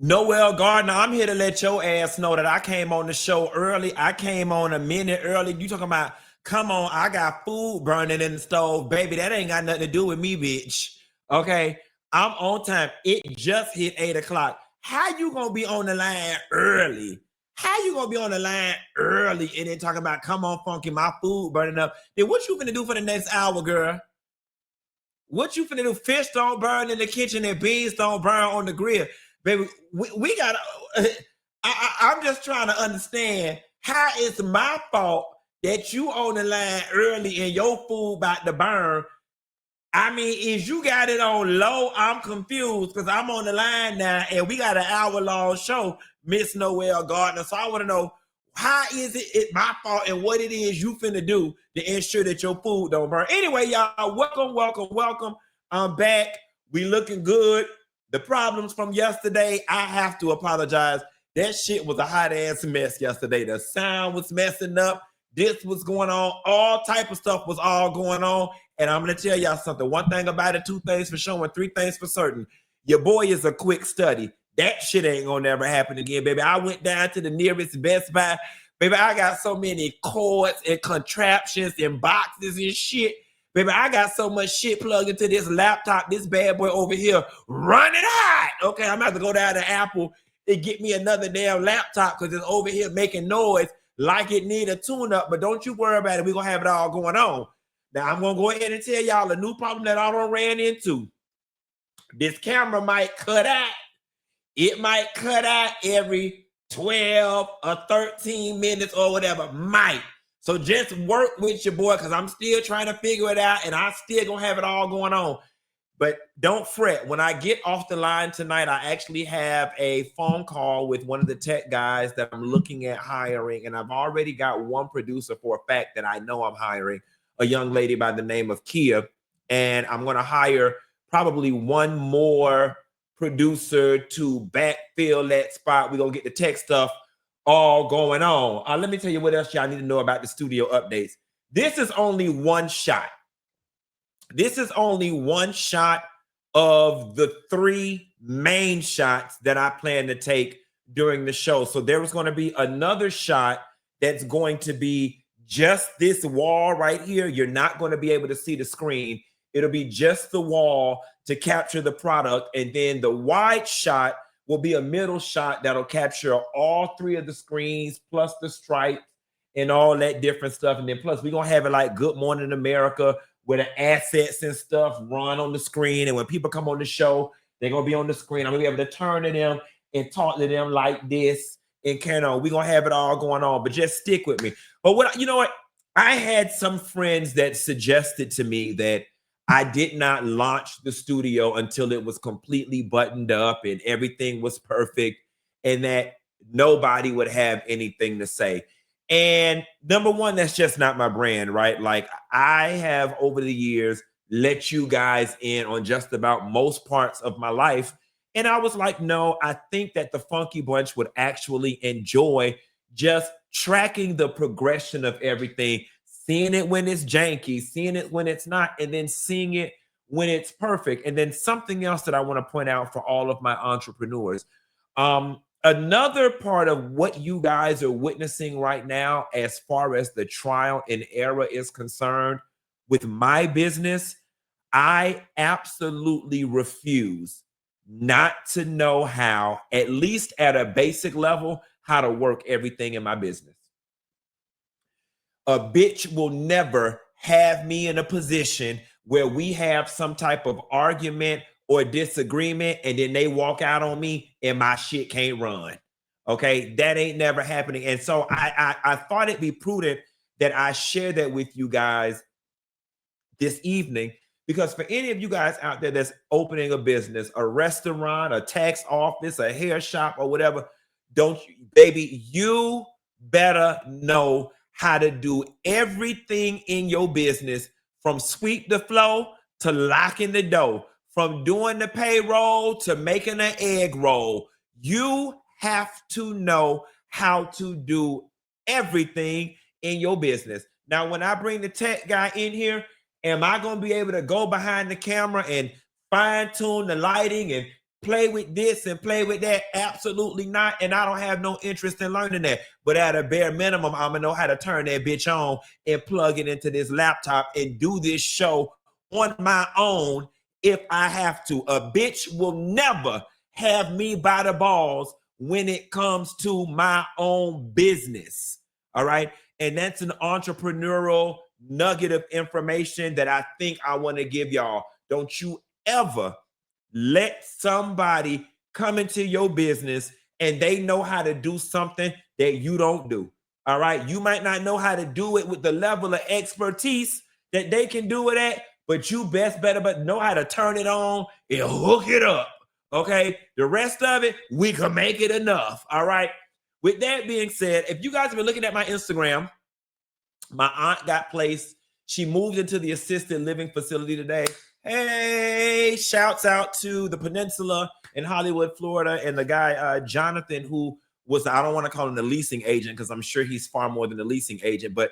Noel Gardner, I'm here to let your ass know that I came on the show early. I came on a minute early. You talking about, come on, I got food burning in the stove. Baby, that ain't got nothing to do with me, bitch. Okay? I'm on time. It just hit 8 o'clock. How you gonna be on the line early? How you gonna be on the line early and then talking about, come on, Funky, my food burning up? Then what you finna do for the next hour, girl? What you finna do? Fish don't burn in the kitchen and beans don't burn on the grill. Baby, we gotta, I'm just trying to understand how it's my fault that you on the line early and your food about to burn. I mean, is you got it on low? I'm confused because I'm on the line now and we got an hour-long show, Miss Noel Gardner. So I want to know, how is it my fault and what it is you finna do to ensure that your food don't burn? Anyway, y'all, welcome. I'm back. We looking good. The problems from yesterday, I have to apologize. That shit was a hot ass mess yesterday. The sound was messing up. This was going on. All type of stuff was all going on. And I'm going to tell y'all something. One thing about it, two things for sure, and three things for certain. Your boy is a quick study. That shit ain't going to never happen again, baby. I went down to the nearest Best Buy. Baby, I got so many cords and contraptions and boxes and shit. Baby, I got so much shit plugged into this laptop, this bad boy over here, running hot. Okay, I'm about to go down to Apple and get me another damn laptop because it's over here making noise like it need a tune-up. But don't you worry about it. We're going to have it all going on. Now, I'm going to go ahead and tell y'all a new problem that I done ran into. This camera might cut out. It might cut out every 12 or 13 minutes or whatever. Might. So just work with your boy because I'm still trying to figure it out and I still going to have it all going on. But don't fret. When I get off the line tonight, I actually have a phone call with one of the tech guys that I'm looking at hiring. And I've already got one producer for a fact that I know I'm hiring, a young lady by the name of Kia. And I'm going to hire probably one more producer to backfill that spot. We're going to get the tech stuff all going on. Let me tell you what else y'all need to know about the studio updates. This is only one shot. This is only one shot of the three main shots that I plan to take during the show. So there was going to be another shot that's going to be just this wall right here. You're not going to be able to see the screen. It'll be just the wall to capture the product. And then the wide shot will be a middle shot that'll capture all three of the screens plus the stripes and all that different stuff. And then plus we're going to have it like Good Morning America, where the assets and stuff run on the screen. And when people come on the show, they're going to be on the screen. I'm going to be able to turn to them and talk to them like this and carry on. We're going to have it all going on, but just stick with me. But what, you know what? I had some friends that suggested to me that I did not launch the studio until it was completely buttoned up and everything was perfect and that nobody would have anything to say. And number one, that's just not my brand, right? Like I have over the years let you guys in on just about most parts of my life. And I was like, no, I think that the Funky Bunch would actually enjoy just tracking the progression of everything, seeing it when it's janky, seeing it when it's not, and then seeing it when it's perfect. And then something else that I want to point out for all of my entrepreneurs. Another part of what you guys are witnessing right now, as far as the trial and error is concerned with my business, I absolutely refuse not to know how, at least at a basic level, how to work everything in my business. A bitch will never have me in a position where we have some type of argument or disagreement and then they walk out on me and my shit can't run. Okay, that ain't never happening. And so I thought it'd be prudent that I share that with you guys this evening, because for any of you guys out there that's opening a business, a restaurant, a tax office, a hair shop, or whatever, don't you, baby, you better know how to do everything in your business, from sweep the floor to locking the door, from doing the payroll to making an egg roll. You have to know how to do everything in your business. Now, when I bring the tech guy in here, am I going to be able to go behind the camera and fine tune the lighting and play with this and play with that. Absolutely not. And I don't have no interest in learning that. But at a bare minimum, I'm gonna know how to turn that bitch on and plug it into this laptop and do this show on my own if I have to. A bitch will never have me by the balls when it comes to my own business. All right. And that's an entrepreneurial nugget of information that I think I want to give y'all. Don't you ever let somebody come into your business and they know how to do something that you don't do. All right. You might not know how to do it with the level of expertise that they can do it at, but you better but know how to turn it on and hook it up. Okay. The rest of it, we can make it enough. All right. With that being said, if you guys have been looking at my Instagram, my aunt got placed. She moved into the assisted living facility today. Hey, shouts out to the Peninsula in Hollywood, Florida, and the guy, Jonathan, who was, I don't want to call him the leasing agent because I'm sure he's far more than the leasing agent, but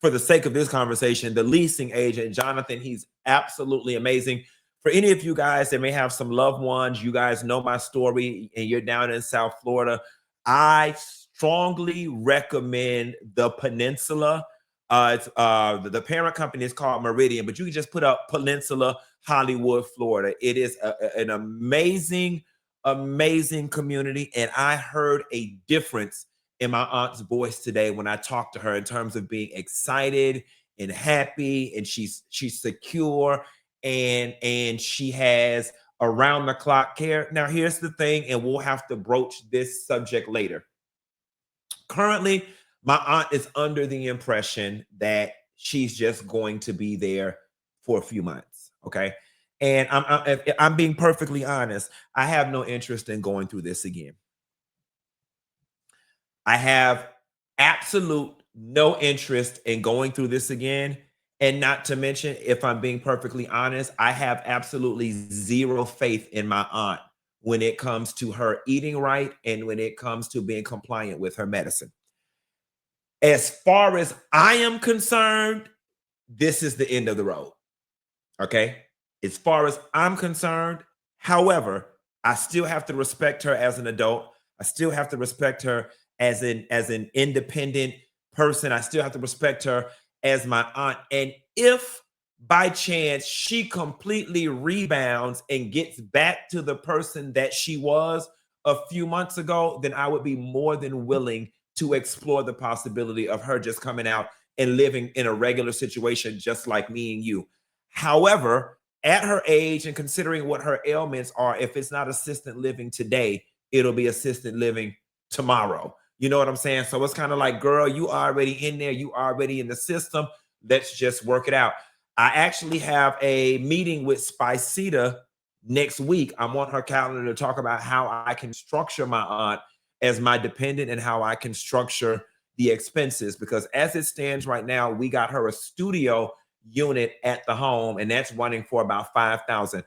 for the sake of this conversation, the leasing agent, Jonathan, he's absolutely amazing. For any of you guys that may have some loved ones, you guys know my story and you're down in South Florida, I strongly recommend the Peninsula. The parent company is called Meridian, but you can just put up Peninsula, Hollywood, Florida. It is an amazing, amazing community. And I heard a difference in my aunt's voice today when I talked to her in terms of being excited and happy, and she's secure, and she has around the clock care. Now, here's the thing, and we'll have to broach this subject later. Currently, my aunt is under the impression that she's just going to be there for a few months. Okay. And I'm being perfectly honest. I have no interest in going through this again. I have absolute no interest in going through this again. And not to mention, if I'm being perfectly honest, I have absolutely zero faith in my aunt when it comes to her eating right and when it comes to being compliant with her medicine. As far as I am concerned, this is the end of the road. Okay. As far as I'm concerned, however, I still have to respect her as an adult. I still have to respect her as an independent person. I still have to respect her as my aunt. And if by chance she completely rebounds and gets back to the person that she was a few months ago, then I would be more than willing to explore the possibility of her just coming out and living in a regular situation just like me and you. However, at her age and considering what her ailments are, if it's not assisted living today, it'll be assisted living tomorrow. You know what I'm saying? So it's kind of like, girl, you already in there. You already in the system. Let's just work it out. I actually have a meeting with Spicita next week. I'm on her calendar to talk about how I can structure my aunt as my dependent and how I can structure the expenses. Because as it stands right now, we got her a studio unit at the home, and that's running for about $5,000.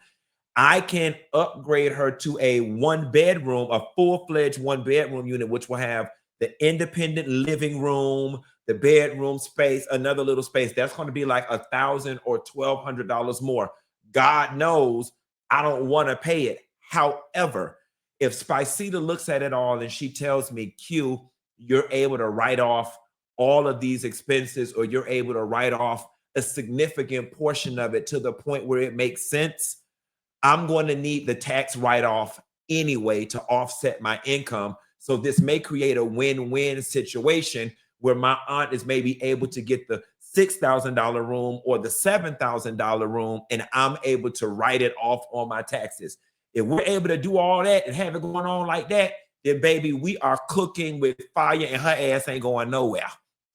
I can upgrade her to a one bedroom, a full-fledged one bedroom unit, which will have the independent living room, the bedroom space, another little space. That's going to be like $1,000 or $1,200 more. God knows I don't want to pay it. However, if Spicita looks at it all and she tells me, Q, you're able to write off all of these expenses, or you're able to write off a significant portion of it to the point where it makes sense, I'm going to need the tax write-off anyway to offset my income. So this may create a win-win situation where my aunt is maybe able to get the $6,000 room or the $7,000 room, and I'm able to write it off on my taxes. If we're able to do all that and have it going on like that, then baby, we are cooking with fire and her ass ain't going nowhere.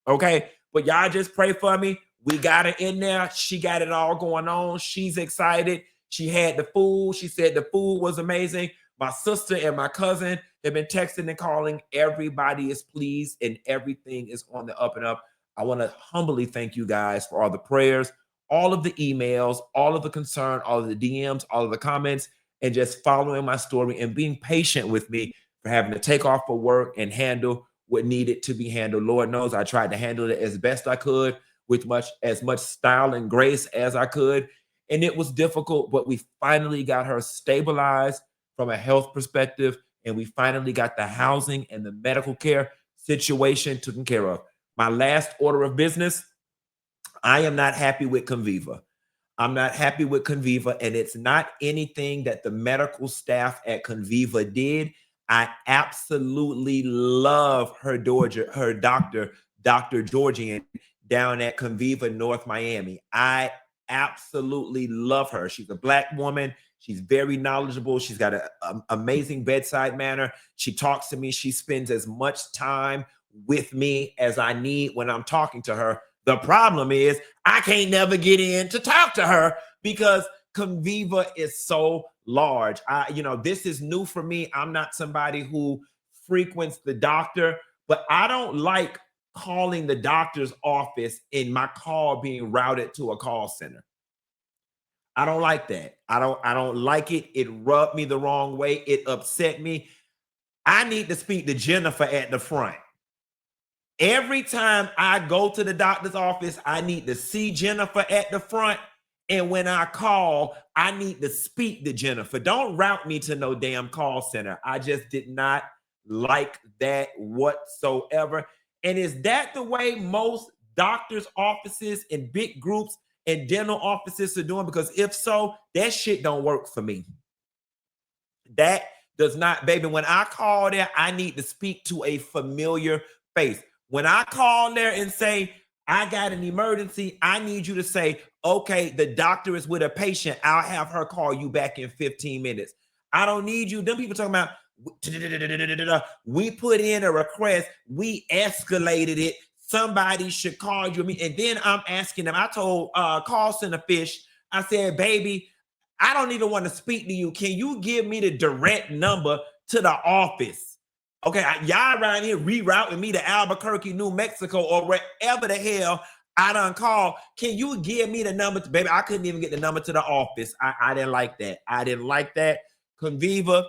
Okay? But y'all just pray for me. We got her in there. She got it all going on. She's excited. She had the food. She said the food was amazing. My sister and my cousin have been texting and calling. Everybody is pleased and everything is on the up and up. I want to humbly thank you guys for all the prayers, all of the emails, all of the concern, all of the DMs, all of the comments, and just following my story and being patient with me for having to take off for work and handle what needed to be handled. Lord knows I tried to handle it as best I could with as much style and grace as I could. And it was difficult, but we finally got her stabilized. from a health perspective, and we finally got the housing and the medical care situation taken care of. My last order of business, I am not happy with Conviva. I'm not happy with Conviva, and it's not anything that the medical staff at Conviva did. I absolutely love her doctor, Dr. Georgian, down at Conviva, North Miami. I absolutely love her. She's a Black woman. She's very knowledgeable. She's got an amazing bedside manner. She talks to me. She spends as much time with me as I need when I'm talking to her. The problem is I can't never get in to talk to her because Conviva is so large. This is new for me. I'm not somebody who frequents the doctor, but I don't like calling the doctor's office and my call being routed to a call center. I don't like that. I don't like it. It rubbed me the wrong way. It upset me. I need to speak to Jennifer at the front. Every time I go to the doctor's office, I need to see Jennifer at the front. And when I call, I need to speak to Jennifer. Don't route me to no damn call center. I just did not like that whatsoever. And is that the way most doctors' offices and big groups and dental offices are doing? Because if so, that shit don't work for me. That does not, baby. When I call there, I need to speak to a familiar face. When I call there and say, I got an emergency, I need you to say, okay, the doctor is with a patient. I'll have her call you back in 15 minutes. I don't need you. Them people talking about, we put in a request, we escalated it. Somebody should call you. And then I'm asking them, I told call center fish, I said, baby, I don't even want to speak to you. Can you give me the direct number to the office? Okay, y'all around here rerouting me to Albuquerque, New Mexico, or wherever the hell I done called. Can you give me the number? Baby, I couldn't even get the number to the office. I didn't like that. I didn't like that. Conviva.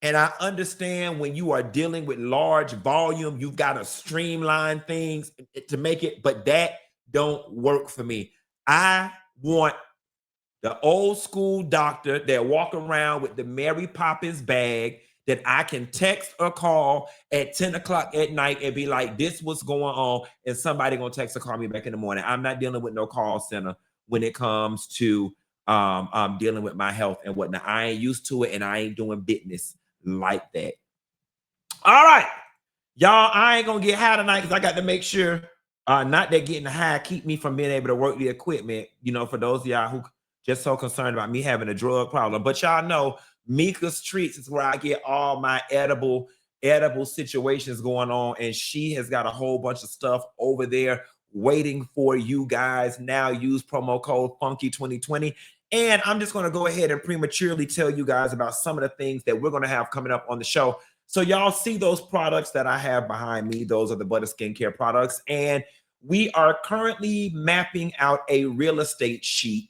And I understand when you are dealing with large volume, you've got to streamline things to make it, but that don't work for me. I want the old school doctor that walk around with the Mary Poppins bag that I can text or call at 10 o'clock at night and be like, this what's going on, and somebody gonna text or call me back in the morning. I'm not dealing with no call center when it comes to dealing with my health and whatnot. I ain't used to it, and I ain't doing business like that. All right, y'all, I ain't gonna get high tonight because I got to make sure not that getting high keep me from being able to work the equipment, for those of y'all who just so concerned about me having a drug problem. But y'all know Mika's Treats is where I get all my edible situations going on, and she has got a whole bunch of stuff over there waiting for you guys. Now use promo code Funky2020. And I'm just going to go ahead and prematurely tell you guys about some of the things that we're going to have coming up on the show. So y'all see those products that I have behind me. Those are the Butter Skincare products. And we are currently mapping out a real estate sheet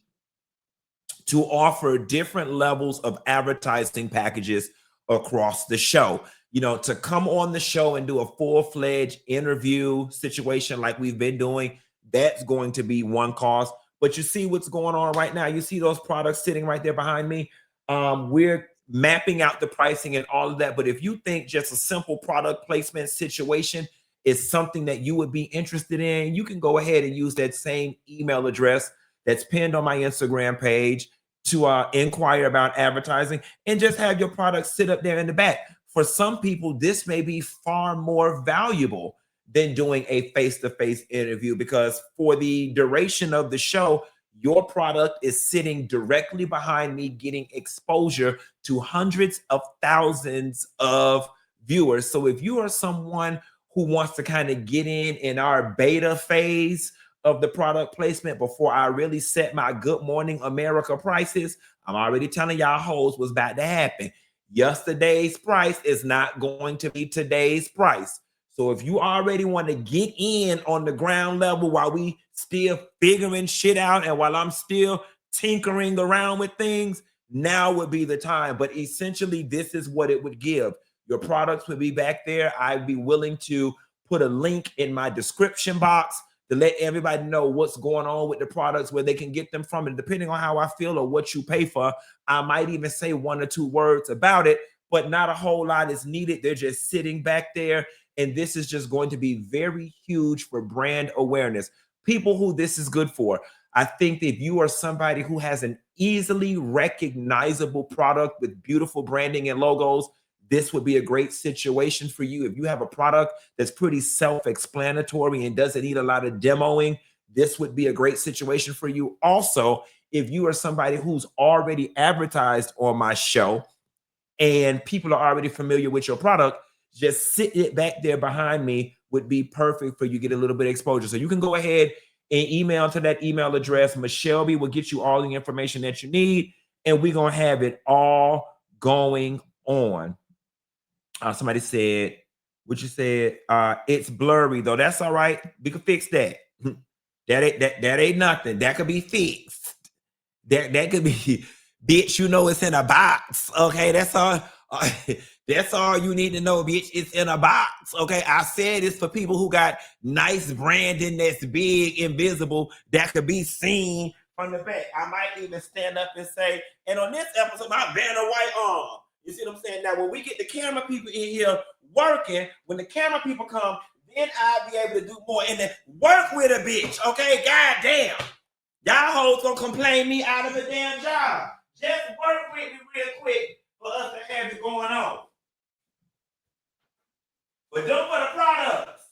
to offer different levels of advertising packages across the show. To come on the show and do a full-fledged interview situation like we've been doing, that's going to be one cost. But you see what's going on right now. You see those products sitting right there behind me. We're mapping out the pricing and all of that. But if you think just a simple product placement situation is something that you would be interested in, you can go ahead and use that same email address that's pinned on my Instagram page to inquire about advertising and just have your product sit up there in the back. For some people, this may be far more valuable than doing a face-to-face interview, because for the duration of the show, your product is sitting directly behind me, getting exposure to hundreds of thousands of viewers. So if you are someone who wants to kind of get in our beta phase of the product placement before I really set my Good Morning America prices, I'm already telling y'all hoes what's about to happen. Yesterday's price is not going to be today's price. So if you already want to get in on the ground level while we still figuring shit out and while I'm still tinkering around with things, now would be the time. But essentially, this is what it would give. Your products would be back there. I'd be willing to put a link in my description box to let everybody know what's going on with the products, where they can get them from. And depending on how I feel or what you pay for, I might even say 1 or 2 words about it, but not a whole lot is needed. They're just sitting back there. And this is just going to be very huge for brand awareness. People who this is good for. I think that if you are somebody who has an easily recognizable product with beautiful branding and logos, this would be a great situation for you. If you have a product that's pretty self-explanatory and doesn't need a lot of demoing, this would be a great situation for you. Also, if you are somebody who's already advertised on my show and people are already familiar with your product, just sit it back there behind me would be perfect for you, get a little bit of exposure. So you can go ahead and email to that email address. Michelle B will get you all the information that you need, and we're going to have it all going on. Somebody said, what you said, it's blurry though. That's all right. We can fix that. that ain't nothing. That could be fixed. That could be, bitch, you know it's in a box. Okay, that's all. That's all you need to know, bitch. It's in a box. Okay, I said it's for people who got nice branding that's big, invisible, that could be seen from the back. I might even stand up and say, and on this episode, my banner white arm. You see what I'm saying? Now, when we get the camera people in here working, when the camera people come, then I'll be able to do more. And then work with a bitch, okay? God damn. Y'all hoes gonna complain me out of a damn job. Just work with me real quick for us to have it going on. But don't for the products.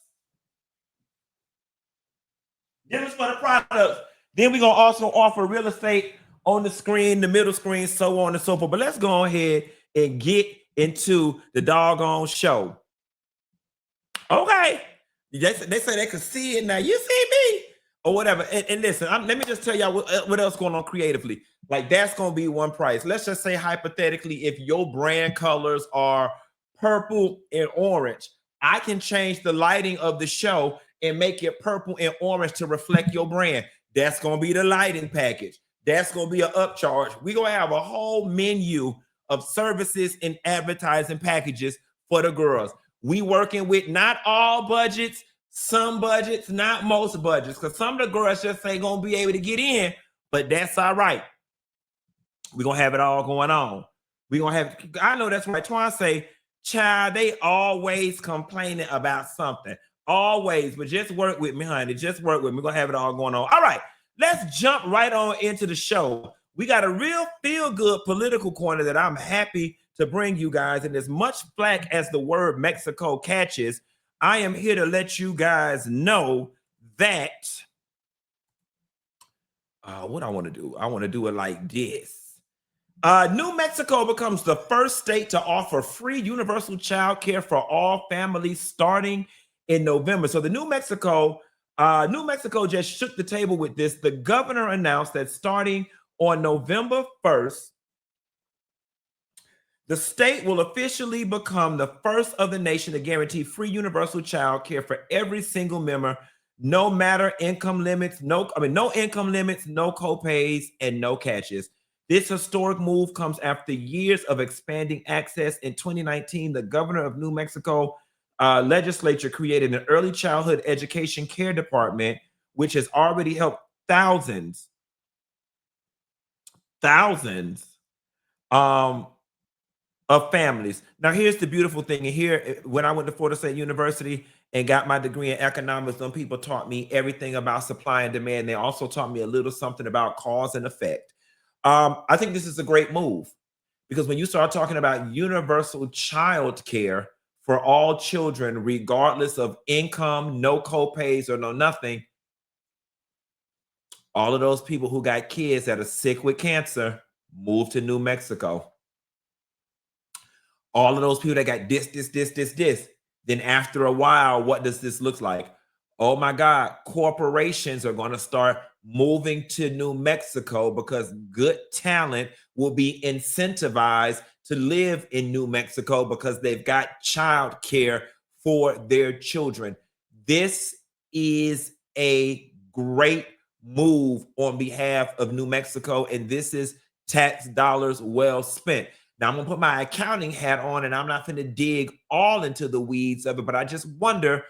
This is for the products. Then we're gonna also offer real estate on the screen, the middle screen, so on and so forth. But let's go ahead and get into the doggone show. Okay. They say they could see it now. You see me? Or whatever. And listen, let me just tell y'all what else going on creatively. Like, that's going to be one price. Let's just say hypothetically, if your brand colors are purple and orange, I can change the lighting of the show and make it purple and orange to reflect your brand. That's going to be the lighting package. That's going to be an upcharge. We're going to have a whole menu of services and advertising packages for the girls. We working with not all budgets, some budgets, not most budgets, because some of the girls just ain't going to be able to get in, but that's all right. We're going to have it all going on. We're going to have, I know that's right. Twan say, child, they always complaining about something. Always, but just work with me, honey. Just work with me. We're going to have it all going on. All right, let's jump right on into the show. We got a real feel-good political corner that I'm happy to bring you guys. And as much flack as the word Mexico catches, I am here to let you guys know that, what I want to do? I want to do it like this. New Mexico becomes the first state to offer free universal child care for all families starting in November. So the New Mexico just shook the table with this. The governor announced that starting on November 1st, the state will officially become the first of the nation to guarantee free universal child care for every single member, no matter income limits, no income limits, no co-pays, and no catches. This historic move comes after years of expanding access. In 2019, the governor of New Mexico legislature created an early childhood education care department, which has already helped thousands of families. Now, here's the beautiful thing. And here, when I went to Florida State University and got my degree in economics, some people taught me everything about supply and demand. They also taught me a little something about cause and effect. I think this is a great move, because when you start talking about universal child care for all children, regardless of income, no co-pays or no nothing, all of those people who got kids that are sick with cancer move to New Mexico. All of those people that got this. Then after a while, what does this look like? Oh my God, corporations are going to start moving to New Mexico because good talent will be incentivized to live in New Mexico because they've got child care for their children. This is a great move on behalf of New Mexico, and this is tax dollars well spent. Now, I'm going to put my accounting hat on, and I'm not going to dig all into the weeds of it, but I just wonder,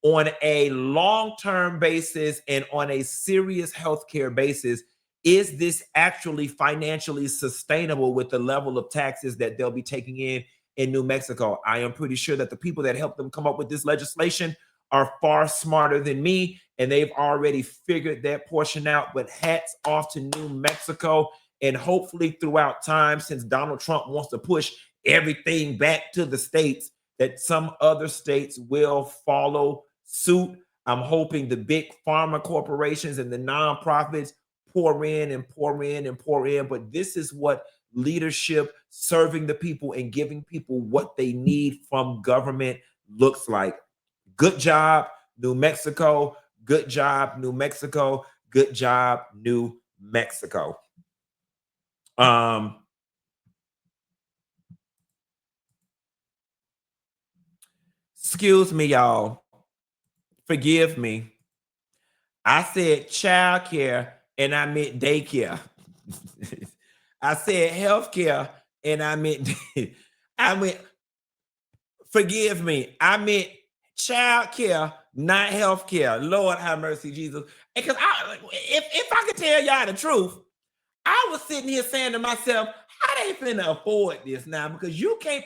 on a long-term basis and on a serious healthcare basis, is this actually financially sustainable with the level of taxes that they'll be taking in New Mexico? I am pretty sure that the people that helped them come up with this legislation are far smarter than me, and they've already figured that portion out. But hats off to New Mexico. And hopefully throughout time, since Donald Trump wants to push everything back to the states, that some other states will follow suit. I'm hoping the big pharma corporations and the nonprofits pour in and pour in and pour in. But this is what leadership, serving the people and giving people what they need from government looks like. Good job, New Mexico. Good job, New Mexico. Good job, New Mexico. Excuse me, y'all. Forgive me. I said childcare and I meant daycare. I said healthcare and I meant I meant forgive me. I meant childcare, not healthcare. Lord have mercy, Jesus. Because if I could tell y'all the truth, I was sitting here saying to myself, how they finna afford this now? Because you can't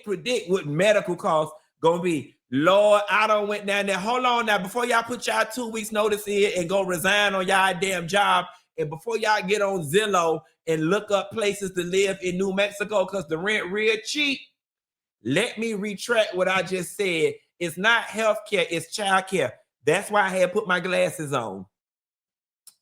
predict what medical costs gonna be. Lord, I done went down there. Hold on now, before y'all put y'all 2 weeks notice in and go resign on y'all damn job, and before y'all get on Zillow and look up places to live in New Mexico because the rent real cheap, let me retract what I just said. It's not healthcare, it's childcare. That's why I had put my glasses on.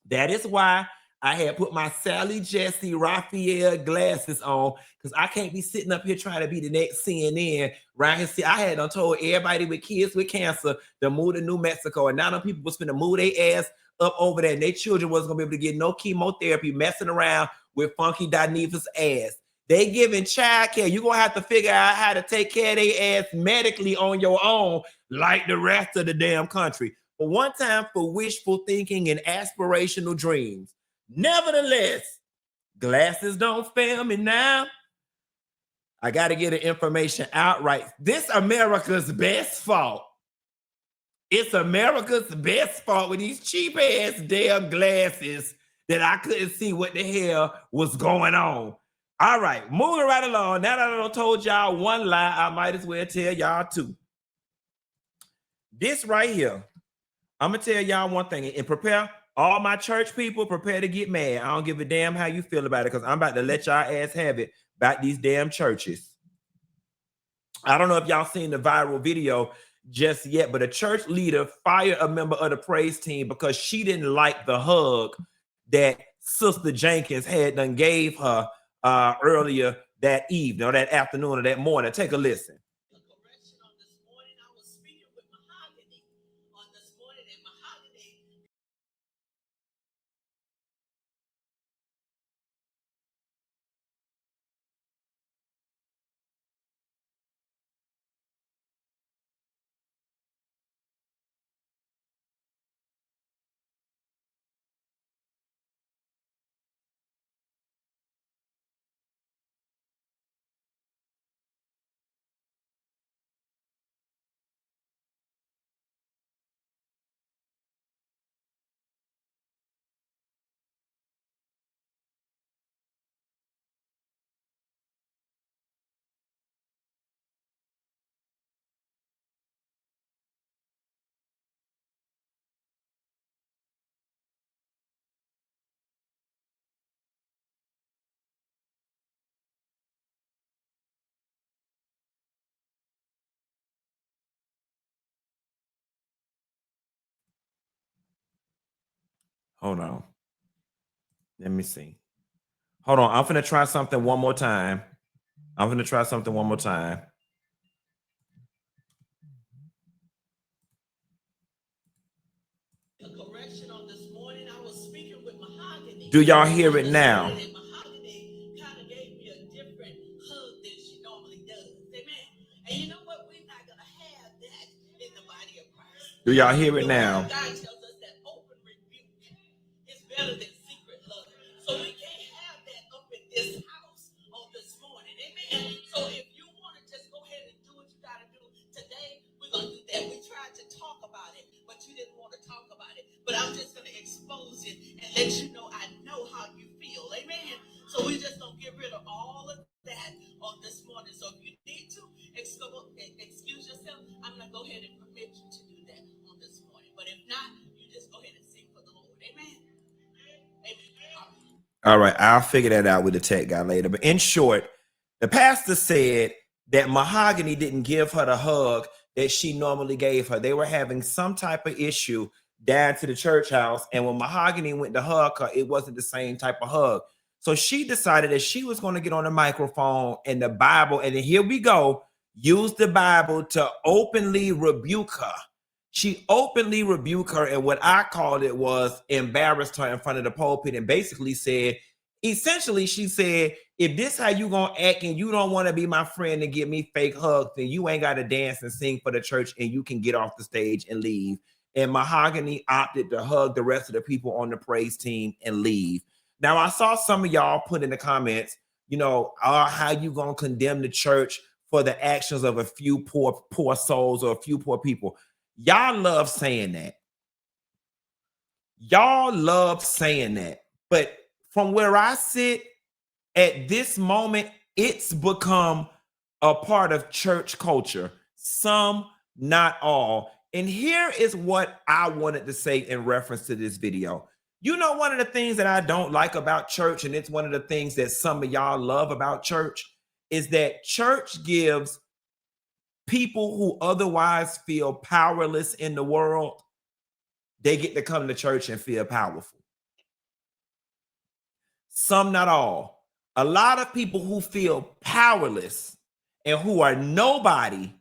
That is why I had put my Sally Jesse Raphael glasses on, because I can't be sitting up here trying to be the next CNN. Right here, see, I had done told everybody with kids with cancer to move to New Mexico, and now them people was finna move their ass up over there, and their children wasn't gonna be able to get no chemotherapy messing around with funky Dineva's ass. They giving child care. You're gonna have to figure out how to take care of their ass medically on your own, like the rest of the damn country. But one time for wishful thinking and aspirational dreams. Nevertheless, glasses don't fail me now. I got to get the information out right. This America's best fault. It's America's best fault with these cheap ass damn glasses that I couldn't see what the hell was going on. All right, moving right along. Now that I done told y'all one lie, I might as well tell y'all two. This right here, I'm gonna tell y'all one thing, and prepare all my church people, prepare to get mad. I don't give a damn how you feel about it, because I'm about to let y'all ass have it about these damn churches. I don't know if y'all seen the viral video just yet, but a church leader fired a member of the praise team because she didn't like the hug that Sister Jenkins had done gave her earlier that evening or that afternoon or that morning. Take a listen. Hold on. Let me see. Hold on. I'm finna try something one more time. Do y'all hear it now? Do y'all hear it now? All right, I'll figure that out with the tech guy later. But in short, the pastor said that Mahogany didn't give her the hug that she normally gave her. They were having some type of issue down to the church house. And when Mahogany went to hug her, it wasn't the same type of hug. So she decided that she was going to get on the microphone and the Bible. And then here we go, use the Bible to openly rebuke her. She openly rebuked her, and what I called it was embarrassed her in front of the pulpit and basically said, essentially, she said, if this how you gonna act and you don't want to be my friend and give me fake hugs, then you ain't got to dance and sing for the church and you can get off the stage and leave. And Mahogany opted to hug the rest of the people on the praise team and leave. Now, I saw some of y'all put in the comments, you know, how you gonna condemn the church for the actions of a few poor souls or a few poor people. Y'all love saying that. Y'all love saying that. But from where I sit at this moment, it's become a part of church culture. Some, not all. And here is what I wanted to say in reference to this video. You know, one of the things that I don't like about church, and it's one of the things that some of y'all love about church, is that church gives people who otherwise feel powerless in the world, they get to come to church and feel powerful. Some, not all. A lot of people who feel powerless and who are nobody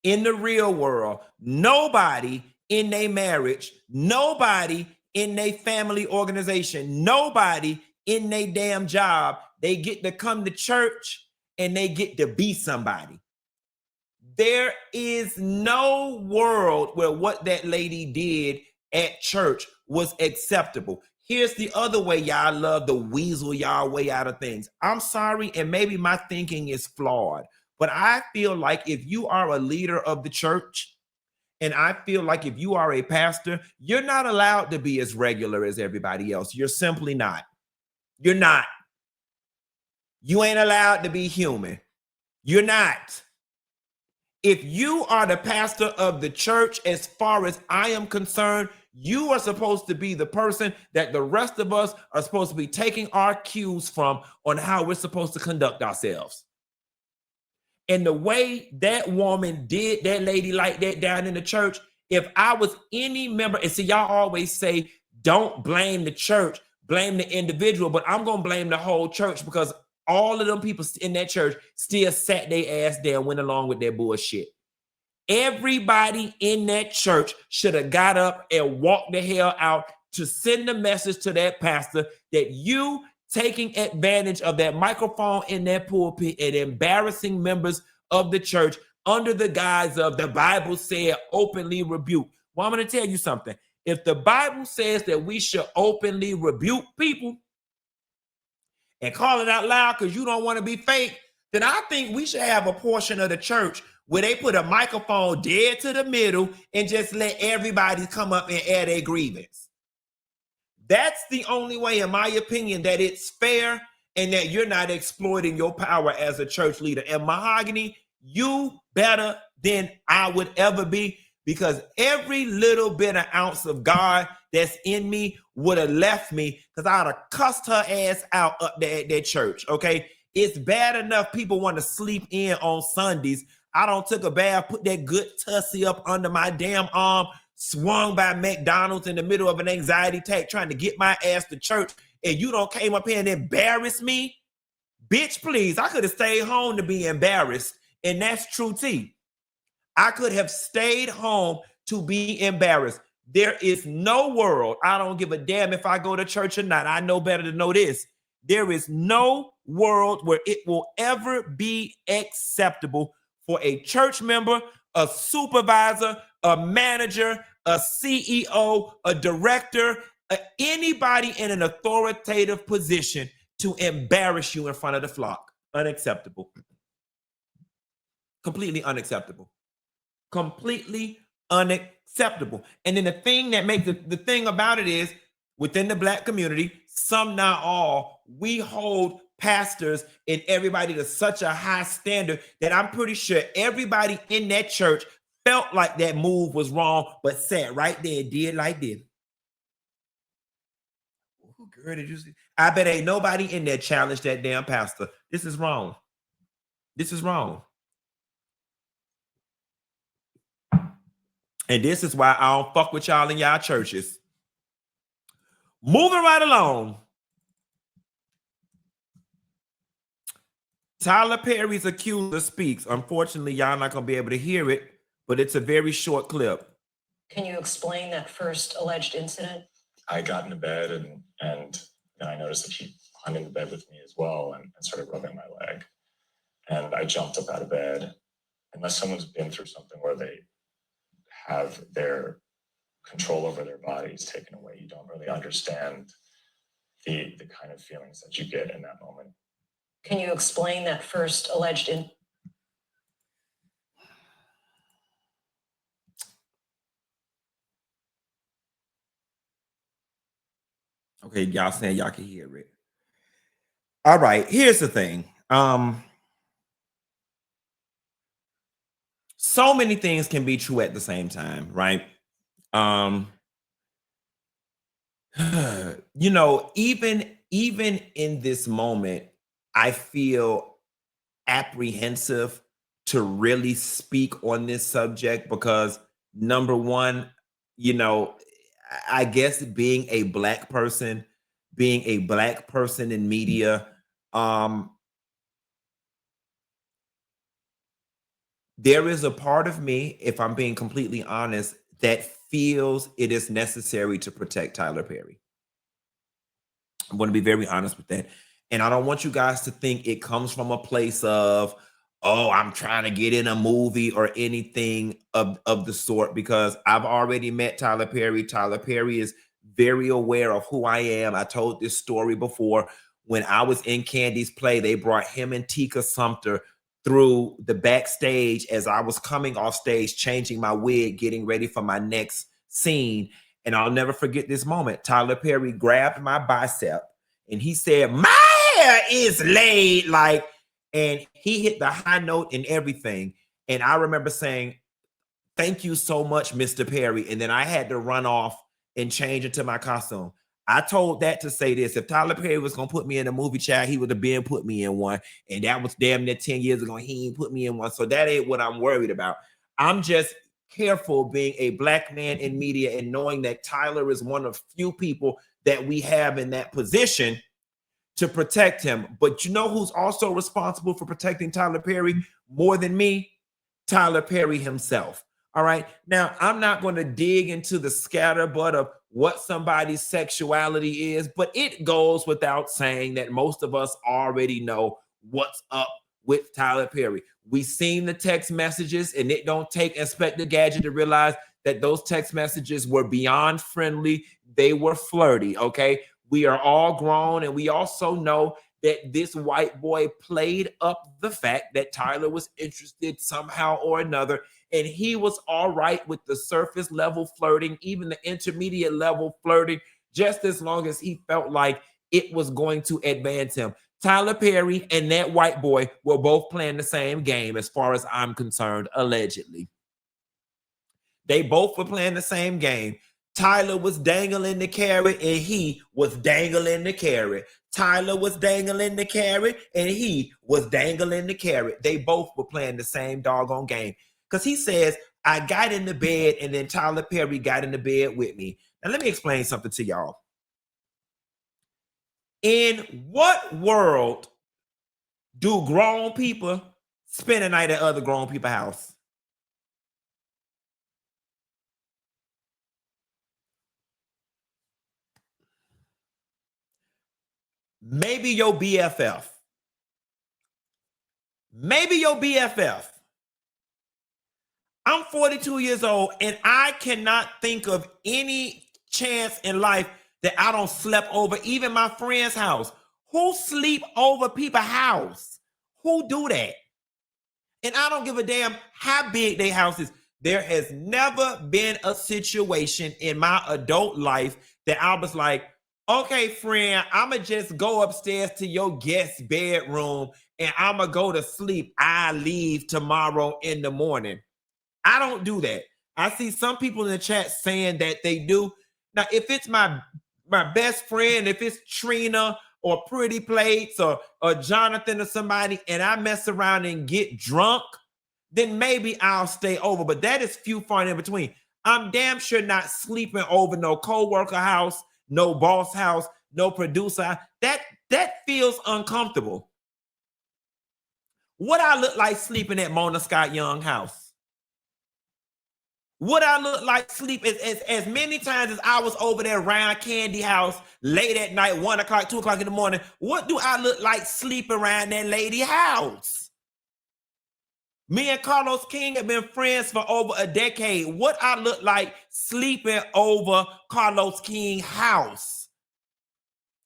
in the real world, nobody in their marriage, nobody in their family organization, nobody in their damn job, they get to come to church and they get to be somebody. There is no world where what that lady did at church was acceptable. Here's the other way y'all love to weasel y'all way out of things. I'm sorry, and maybe my thinking is flawed, but I feel like if you are a leader of the church, and I feel like if you are a pastor, you're not allowed to be as regular as everybody else. You're simply not. You're not. You ain't allowed to be human. You're not. If you are the pastor of the church, as far as I am concerned, you are supposed to be the person that the rest of us are supposed to be taking our cues from on how we're supposed to conduct ourselves. And the way that woman did that lady like that down in the church, if I was any member, and see, y'all always say, don't blame the church, blame the individual, but I'm going to blame the whole church because all of them people in that church still sat their ass there and went along with their bullshit. Everybody in that church should have got up and walked the hell out to send a message to that pastor that you taking advantage of that microphone in that pulpit and embarrassing members of the church under the guise of the Bible said openly rebuke. Well, I'm going to tell you something. If the Bible says that we should openly rebuke people and call it out loud because you don't want to be fake, then I think we should have a portion of the church where they put a microphone dead to the middle and just let everybody come up and air their grievance. That's the only way, in my opinion, that it's fair and that you're not exploiting your power as a church leader. And Mahogany, you better than I would ever be, because every little bit of ounce of God that's in me would have left me, because I'd have cussed her ass out up there at that church, okay? It's bad enough people want to sleep in on Sundays. I don't took a bath, put that good tussie up under my damn arm, swung by McDonald's in the middle of an anxiety attack trying to get my ass to church, and you don't came up here and embarrass me? Bitch, please, I could have stayed home to be embarrassed, and that's true too. I could have stayed home to be embarrassed. There is no world, I don't give a damn if I go to church or not, I know better to know this. There is no world where it will ever be acceptable for a church member, a supervisor, a manager, a CEO, a director, anybody in an authoritative position to embarrass you in front of the flock. Unacceptable. Completely unacceptable. Completely unacceptable. And then the thing that makes the thing about it is, within the Black community, some, not all, we hold pastors and everybody to such a high standard that I'm pretty sure everybody in that church felt like that move was wrong, but sat right there and did like this. Oh, Girl, did you see? I bet ain't nobody in there challenged that damn pastor. This is wrong. This is wrong. And this is why I don't fuck with y'all in y'all churches. Moving right along. Tyler Perry's accuser speaks. Unfortunately, y'all not going to be able to hear it, but it's a very short clip. Can you explain that first alleged incident? I got into bed and then I noticed that he hung in the bed with me as well and started rubbing my leg. And I jumped up out of bed. Unless someone's been through something where they have their control over their bodies taken away, you don't really understand the kind of feelings that you get in that moment. Can you explain that first alleged incident? Okay, y'all saying y'all can hear it. All right, here's the thing. So many things can be true at the same time, right? You know, even in this moment, I feel apprehensive to really speak on this subject because number one, you know, I guess being a black person in media, there is a part of me, if I'm being completely honest, that feels it is necessary to protect Tyler Perry. I'm going to be very honest with that. And I don't want you guys to think it comes from a place of, oh, I'm trying to get in a movie or anything of the sort, because I've already met Tyler Perry. Tyler Perry is very aware of who I am. I told this story before. When I was in Candy's play, they brought him and Tika Sumpter through the backstage as I was coming off stage, changing my wig, getting ready for my next scene. And I'll never forget this moment. Tyler Perry grabbed my bicep and he said, "My hair is laid," like, and he hit the high note and everything. And I remember saying, "Thank you so much, Mr. Perry." And then I had to run off and change into my costume. I told that to say this: if Tyler Perry was gonna put me in a movie, chat, he would have been put me in one. And that was damn near 10 years ago. He ain't put me in one. So that ain't what I'm worried about. I'm just careful being a black man in media and knowing that Tyler is one of few people that we have in that position to protect him. But you know who's also responsible for protecting Tyler Perry more than me? Tyler Perry himself. All right. Now, I'm not going to dig into the scatterbutt of what somebody's sexuality is, but it goes without saying that most of us already know what's up with Tyler Perry. We've seen the text messages, and it don't take Inspector Gadget to realize that those text messages were beyond friendly. They were flirty. Okay. We are all grown, and we also know that this white boy played up the fact that Tyler was interested somehow or another, and he was all right with the surface level flirting, even the intermediate level flirting, just as long as he felt like it was going to advance him. Tyler Perry and that white boy were both playing the same game as far as I'm concerned, allegedly. They both were playing the same game. Tyler was dangling the carrot and he was dangling the carrot. Tyler was dangling the carrot and he was dangling the carrot. They both were playing the same doggone game. Because he says, I got in the bed and then Tyler Perry got in the bed with me. Now, let me explain something to y'all. In what world do grown people spend a night at other grown people's house? Maybe your BFF. Maybe your BFF. I'm 42 years old and I cannot think of any chance in life that I don't sleep over even my friend's house. Who sleep over people's house? Who do that? And I don't give a damn how big their house is. There has never been a situation in my adult life that I was like, okay, friend, I'ma just go upstairs to your guest bedroom and I'ma go to sleep. I leave tomorrow in the morning. I don't do that. I see some people in the chat saying that they do. Now, if it's my my best friend, if it's Trina or Pretty Plates or Jonathan or somebody, and I mess around and get drunk, then maybe I'll stay over. But that is few far and in between. I'm damn sure not sleeping over no coworker house, no boss house, no producer. That feels uncomfortable. What I look like sleeping at Mona Scott Young house? What I look like sleep as many times as I was over there around Candy house late at night, 1 o'clock, 2 o'clock in the morning. What do I look like sleep around that lady house? Me and Carlos King have been friends for over a decade. What I look like sleeping over Carlos King house?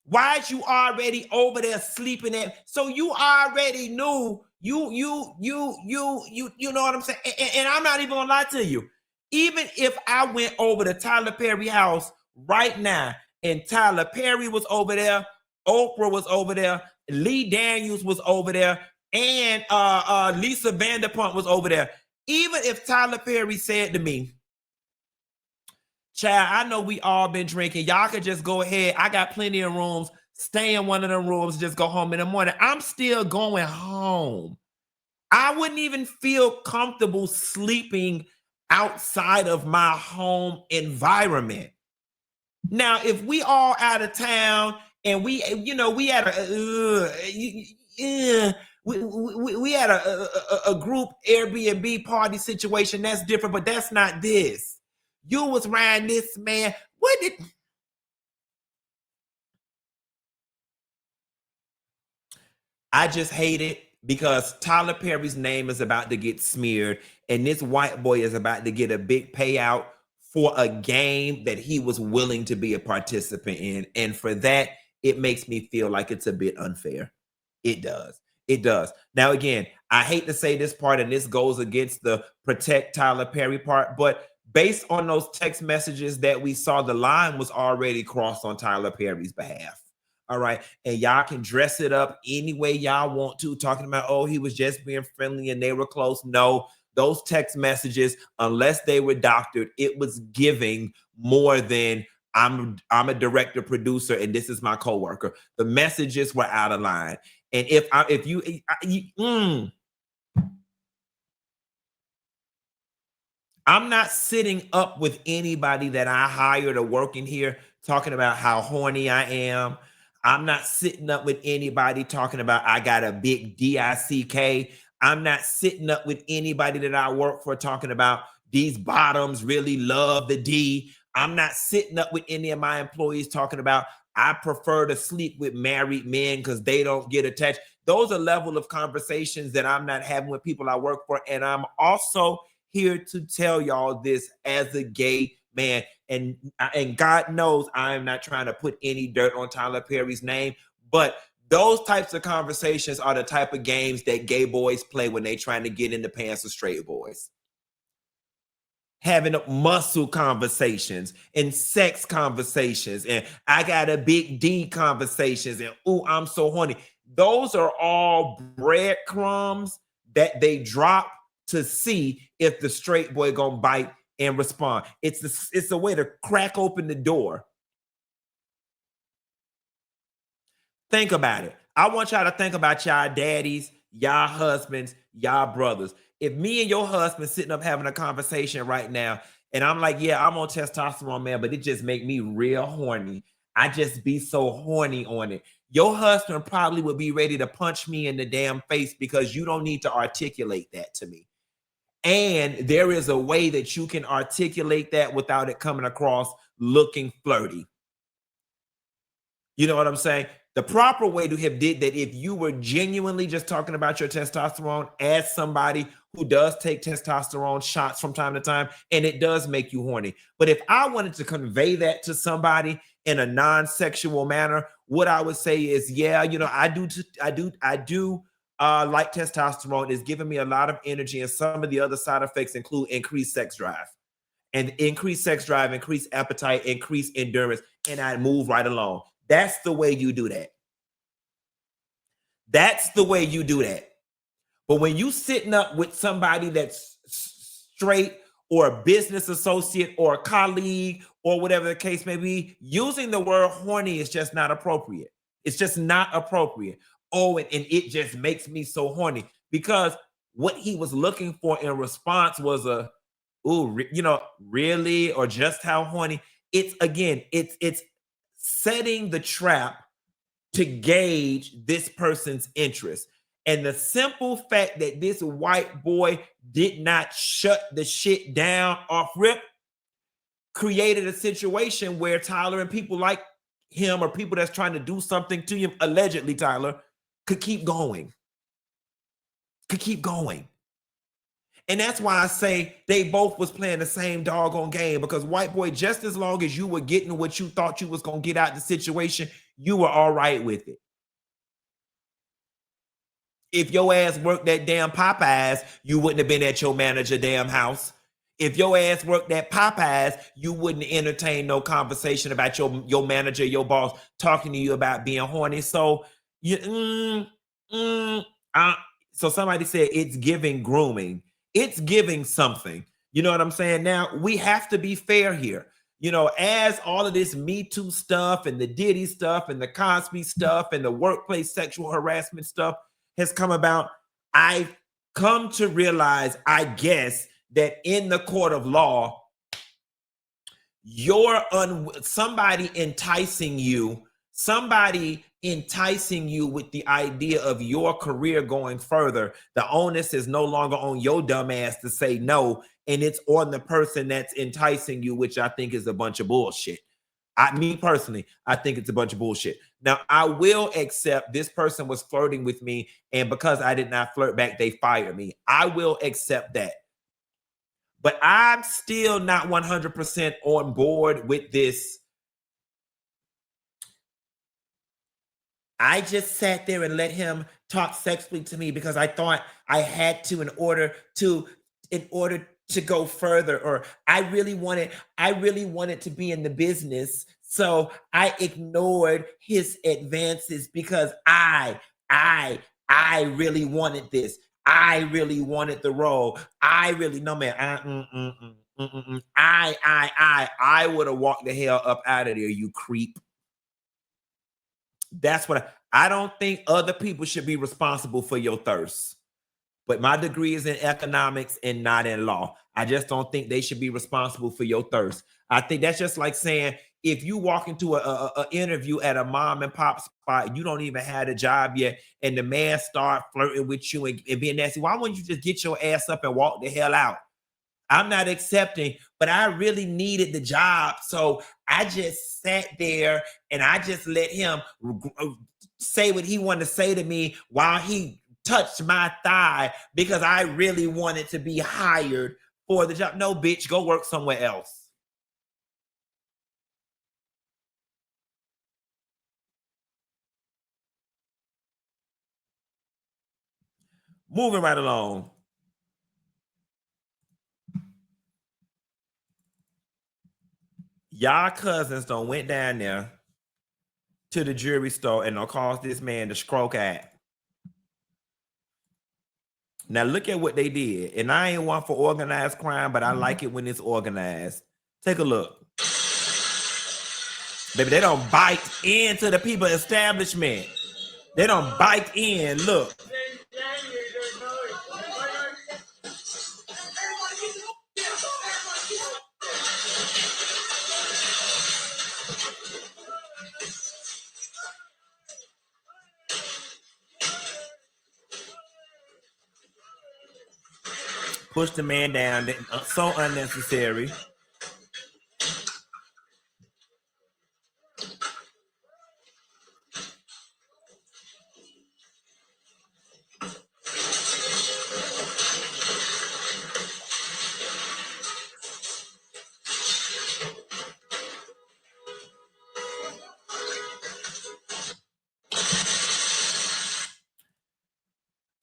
Why is you already over there sleeping at? So you already knew you know what I'm saying? And I'm not even gonna lie to you. Even if I went over to Tyler Perry house right now and Tyler Perry was over there, Oprah was over there, Lee Daniels was over there, and Lisa Vanderpump was over there. Even if Tyler Perry said to me, "Child, I know we all been drinking. Y'all could just go ahead. I got plenty of rooms. Stay in one of them rooms, just go home in the morning." I'm still going home. I wouldn't even feel comfortable sleeping outside of my home environment. Now, if we all out of town and we had we had a group Airbnb party situation, that's different, but that's not this. You was around this man. What did I just hate it because Tyler Perry's name is about to get smeared, and this white boy is about to get a big payout for a game that he was willing to be a participant in. And for that, it makes me feel like it's a bit unfair. It does. It does. Now, again, I hate to say this part, and this goes against the protect Tyler Perry part, but based on those text messages that we saw, the line was already crossed on Tyler Perry's behalf. All right. And y'all can dress it up any way y'all want to, talking about, oh, he was just being friendly and they were close. No, those text messages, unless they were doctored, it was giving more than I'm a director producer and this is my coworker. The messages were out of line. And I'm not sitting up with anybody that I hired or working here talking about how horny I am. I'm not sitting up with anybody talking about I got a big DICK. I'm not sitting up with anybody that I work for talking about these bottoms really love the D. I'm not sitting up with any of my employees talking about I prefer to sleep with married men because they don't get attached. Those are level of conversations that I'm not having with people I work for. And I'm also here to tell y'all this as a gay man. And God knows I am not trying to put any dirt on Tyler Perry's name, but those types of conversations are the type of games that gay boys play when they trying to get in the pants of straight boys. Having muscle conversations and sex conversations and I got a big D conversations and oh, I'm so horny. Those are all breadcrumbs that they drop to see if the straight boy gonna bite and respond. It's a way to crack open the door. Think about it. I want y'all to think about y'all daddies, y'all husbands, y'all brothers. If me and your husband sitting up having a conversation right now, and I'm like, yeah, I'm on testosterone, man, but it just make me real horny. I just be so horny on it. Your husband probably would be ready to punch me in the damn face because you don't need to articulate that to me. And there is a way that you can articulate that without it coming across looking flirty. You know what I'm saying? The proper way to have did that, if you were genuinely just talking about your testosterone as somebody who does take testosterone shots from time to time, and it does make you horny. But if I wanted to convey that to somebody in a non-sexual manner, what I would say is, yeah, you know, I do like testosterone. It's giving me a lot of energy, and some of the other side effects include increased sex drive. And increased sex drive, increased appetite, increased endurance, and I move right along. That's the way you do that. That's the way you do that. But when you sitting up with somebody that's straight or a business associate or a colleague or whatever the case may be, using the word horny is just not appropriate. It's just not appropriate. Oh, and it just makes me so horny, because what he was looking for in response was a, ooh, really, or just how horny. It's again, it's setting the trap to gauge this person's interest. And the simple fact that this white boy did not shut the shit down off rip created a situation where Tyler and people like him, or people that's trying to do something to him, allegedly, Tyler, could keep going. And that's why I say they both was playing the same doggone game, because white boy, just as long as you were getting what you thought you was going to get out of the situation, you were all right with it. If your ass worked that damn Popeyes, you wouldn't have been at your manager damn house. If your ass worked at Popeyes, you wouldn't entertain no conversation about your manager, your boss talking to you about being horny. So so somebody said it's giving grooming. It's giving something. You know what I'm saying? Now, we have to be fair here. As all of this Me Too stuff and the Diddy stuff and the Cosby stuff and the workplace sexual harassment stuff has come about, I've come to realize, I guess, that in the court of law, somebody enticing you with the idea of your career going further, the onus is no longer on your dumb ass to say no, and it's on the person that's enticing you, which I think is a bunch of bullshit. Me personally, I think it's a bunch of bullshit. Now, I will accept this person was flirting with me, and because I did not flirt back, they fired me. I will accept that. But I'm still not 100% on board with this. I just sat there and let him talk sexually to me because I thought I had to in order to go further, or I really wanted to be in the business. So I ignored his advances because I really wanted this. I really wanted the role. I really, no man. I would have walked the hell up out of there, you creep. That's what I don't think other people should be responsible for your thirst. But my degree is in economics and not in law. I just don't think they should be responsible for your thirst. I think that's just like saying, if you walk into a interview at a mom and pop spot, you don't even have a job yet, and the man start flirting with you and being nasty, why wouldn't you just get your ass up and walk the hell out? I'm not accepting, but I really needed the job. So I just sat there and I just let him say what he wanted to say to me while he touched my thigh, because I really wanted to be hired for the job. No, bitch, go work somewhere else. Moving right along. Y'all cousins done went down there to the jewelry store and done caused this man to stroke at. Now look at what they did. And I ain't one for organized crime, but I like it when it's organized. Take a look. Baby, they don't bite into the people establishment. They don't bite in. Look. Push the man down. So unnecessary.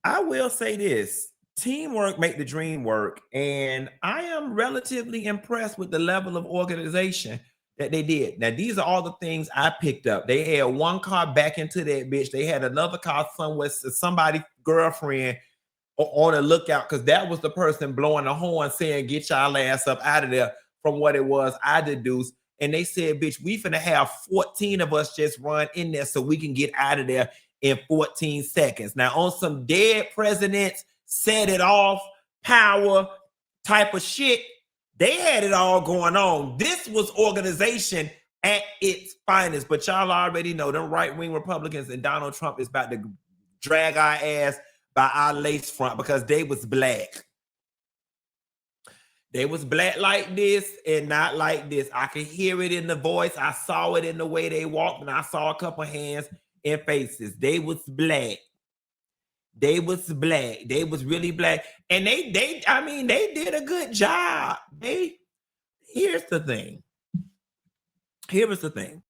I will say this. Teamwork make the dream work, and I am relatively impressed with the level of organization that they did. Now, these are all the things I picked up. They had one car back into that bitch. They had another car somewhere, somebody's girlfriend on the lookout, because that was the person blowing the horn saying, get y'all ass up out of there, from what it was I deduced. And they said, bitch, we finna have 14 of us just run in there so we can get out of there in 14 seconds. Now, on some dead presidents set it off power type of shit, they had it all going on. This was organization at its finest. But y'all already know them right-wing Republicans and Donald Trump is about to drag our ass by our lace front, because they was black. They was black like this and not like this. I could hear it in the voice. I saw it in the way they walked, and I saw a couple hands and faces. They was black. They was black. They was really black. And they did a good job. Here's the thing. Here's the thing.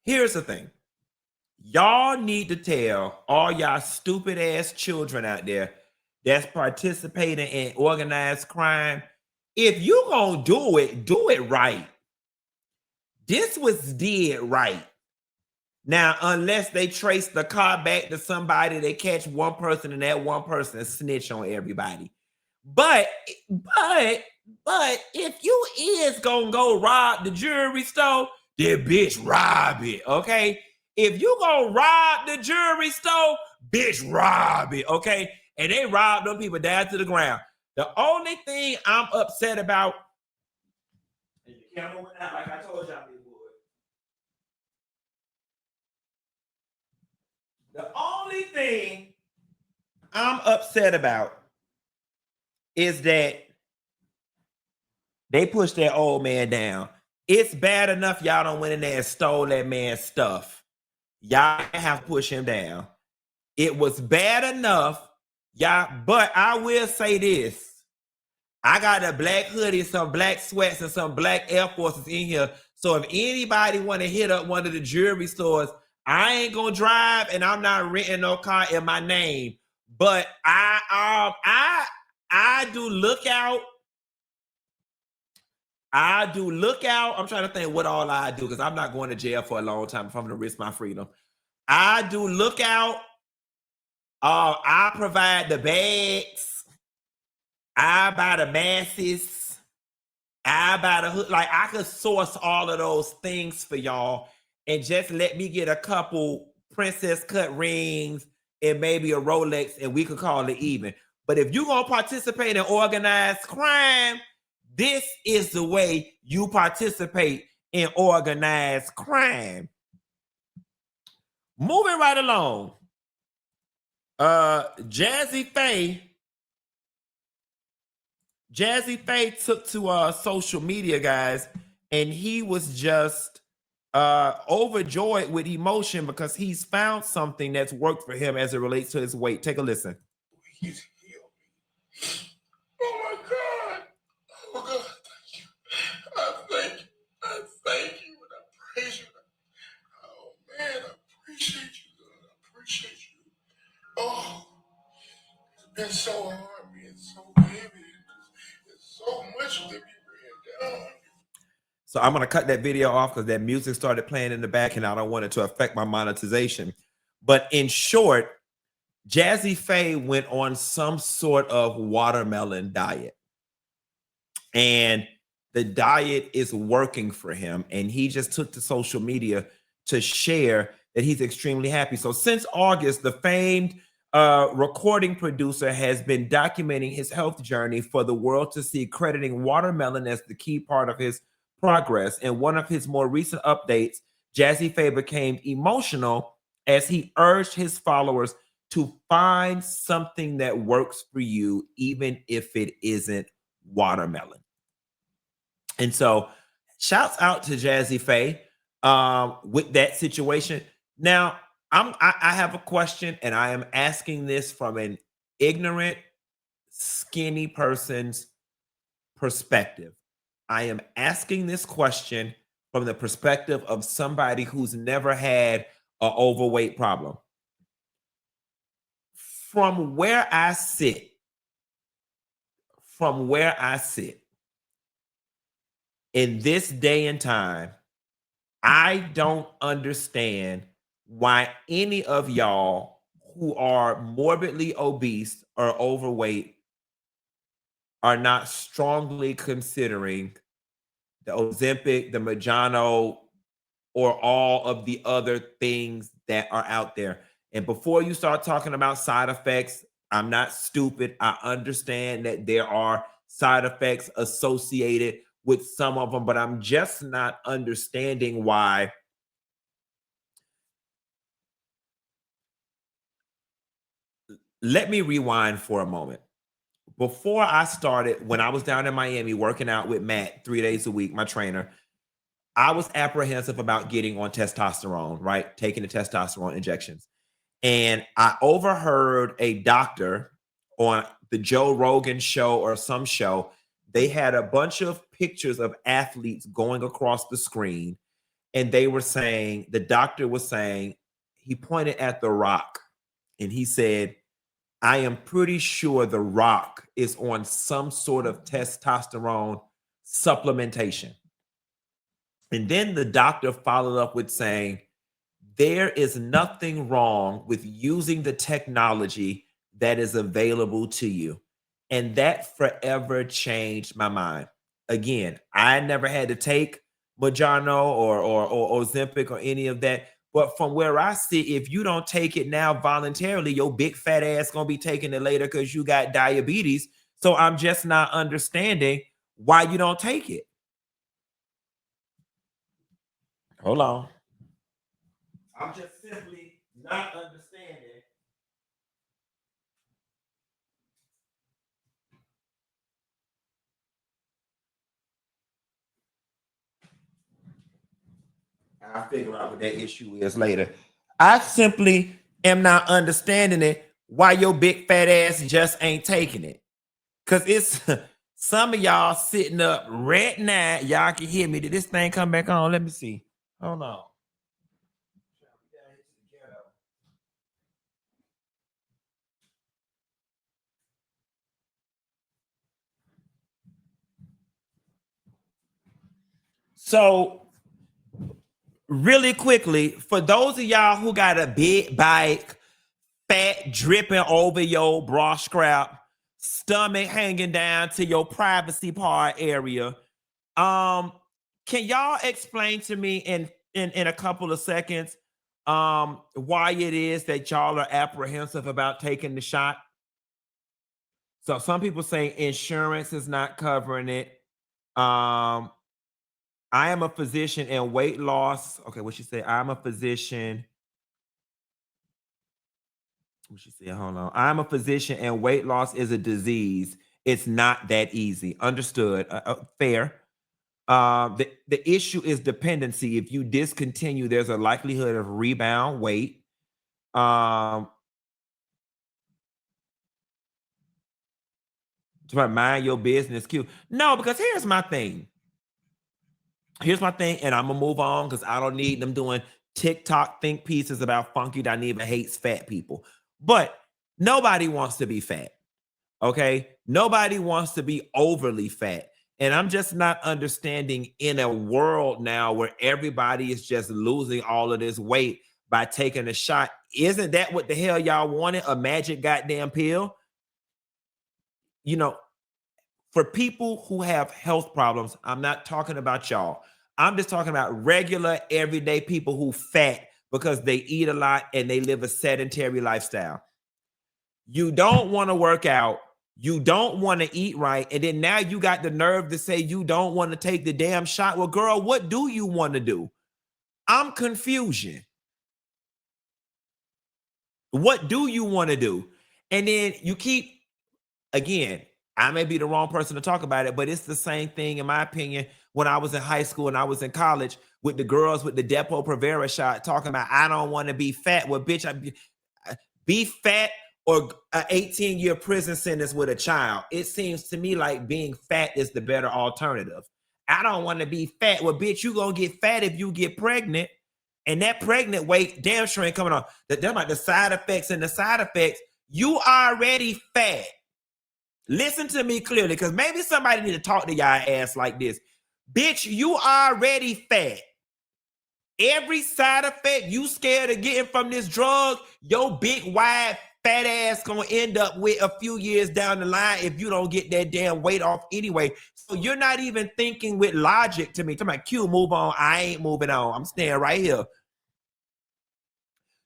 Here's the thing. Y'all need to tell all y'all stupid ass children out there that's participating in organized crime, if you gonna do it right. This was did right. Now, unless they trace the car back to somebody, they catch one person and that one person snitch on everybody. But if you is gonna go rob the jewelry store, then bitch rob it, okay? If you gonna rob the jewelry store, bitch rob it, okay? And they robbed them people down to the ground. The only thing I'm upset about, and the camera went out like I told y'all it would. The only thing I'm upset about is that they pushed that old man down. It's bad enough y'all don't went in there and stole that man's stuff. Y'all have to push him down. It was bad enough, y'all, but I will say this. I got a black hoodie, some black sweats, and some black Air Forces in here. So if anybody want to hit up one of the jewelry stores, I ain't gonna drive, and I'm not renting no car in my name. But I do look out. I do look out. I'm trying to think what all I do, because I'm not going to jail for a long time if I'm going to risk my freedom. I do look out. I provide the bags. I buy the masses. I buy the hood. Like, I could source all of those things for y'all, and just let me get a couple princess cut rings and maybe a Rolex, and we could call it even. But if you're going to participate in organized crime, this is the way you participate in organized crime. Moving right along. Jazze Pha took to social media, guys, and he was just overjoyed with emotion because he's found something that's worked for him as it relates to his weight. Take a listen. He's healed me. Oh my God. Oh God, thank you. I thank you. I thank you and I praise you. Oh man, I appreciate you, God. I appreciate you. Oh, it's been so hard, man. It's so heavy. It's so much to be written down. So I'm going to cut that video off because that music started playing in the back and I don't want it to affect my monetization. But in short, Jazze Pha went on some sort of watermelon diet. And the diet is working for him. And he just took to social media to share that he's extremely happy. So since August, the famed recording producer has been documenting his health journey for the world to see, crediting watermelon as the key part of his progress. In one of his more recent updates, Jazze Pha became emotional as he urged his followers to find something that works for you, even if it isn't watermelon. And so shouts out to Jazze Pha with that situation. Now, I have a question, and I am asking this from an ignorant, skinny person's perspective. I am asking this question from the perspective of somebody who's never had an overweight problem. From where I sit, from where I sit in this day and time, I don't understand why any of y'all who are morbidly obese or overweight are not strongly considering the Ozempic, the Mounjaro, or all of the other things that are out there. And before you start talking about side effects, I'm not stupid. I understand that there are side effects associated with some of them, but I'm just not understanding why. Let me rewind for a moment. Before I started, when I was down in Miami working out with Matt 3 days a week, my trainer, I was apprehensive about getting on testosterone, right? Taking the testosterone injections. And I overheard a doctor on the Joe Rogan show or some show. They had a bunch of pictures of athletes going across the screen. And they were saying, the doctor was saying, he pointed at The Rock and he said, I am pretty sure The Rock is on some sort of testosterone supplementation. And then the doctor followed up with saying, there is nothing wrong with using the technology that is available to you. And that forever changed my mind. Again, I never had to take Mounjaro or Ozempic or any of that. But from where I sit, if you don't take it now voluntarily, your big fat ass gonna be taking it later because you got diabetes. So I'm just not understanding why you don't take it. Hold on. I'm just simply not understanding. I'll figure out what that issue is later. I simply am not understanding it. Why your big fat ass just ain't taking it? Because it's some of y'all sitting up right now. Y'all can hear me. Did this thing come back on? Let me see. Hold on. So, really quickly, for those of y'all who got a big bike, fat dripping over your bra scrap, stomach hanging down to your privacy part area, can y'all explain to me in a couple of seconds why it is that y'all are apprehensive about taking the shot? So some people say insurance is not covering it. I am a physician in weight loss. Okay, what she say? I'm a physician. What she say? Hold on. I'm a physician and weight loss is a disease. It's not that easy. Understood. Fair. The issue is dependency. If you discontinue, there's a likelihood of rebound weight. To mind your business, cute. No, because here's my thing. And I'm gonna move on because I don't need them doing TikTok think pieces about Funky Dineva hates fat people. But nobody wants to be fat. Okay. Nobody wants to be overly fat. And I'm just not understanding in a world now where everybody is just losing all of this weight by taking a shot. Isn't that what the hell y'all wanted? A magic goddamn pill? You know, for people who have health problems, I'm not talking about y'all. I'm just talking about regular, everyday people who fat because they eat a lot and they live a sedentary lifestyle. You don't want to work out. You don't want to eat right. And then now you got the nerve to say you don't want to take the damn shot. Well, girl, what do you want to do? I'm confusion. What do you want to do? And then you keep, again, I may be the wrong person to talk about it, but it's the same thing, in my opinion, when I was in high school and I was in college with the girls with the Depo-Provera shot talking about, I don't want to be fat. Well, bitch, be fat or an 18-year prison sentence with a child. It seems to me like being fat is the better alternative. I don't want to be fat. Well, bitch, you gonna get fat if you get pregnant. And that pregnant weight damn sure ain't coming on. They're about the side effects and the side effects. You already fat. Listen to me clearly, because maybe somebody need to talk to y'all ass like this. Bitch, you already fat. Every side effect you scared of getting from this drug, your big, wide, fat ass gonna end up with a few years down the line if you don't get that damn weight off anyway. So you're not even thinking with logic to me. Talking about Q, move on. I ain't moving on. I'm staying right here.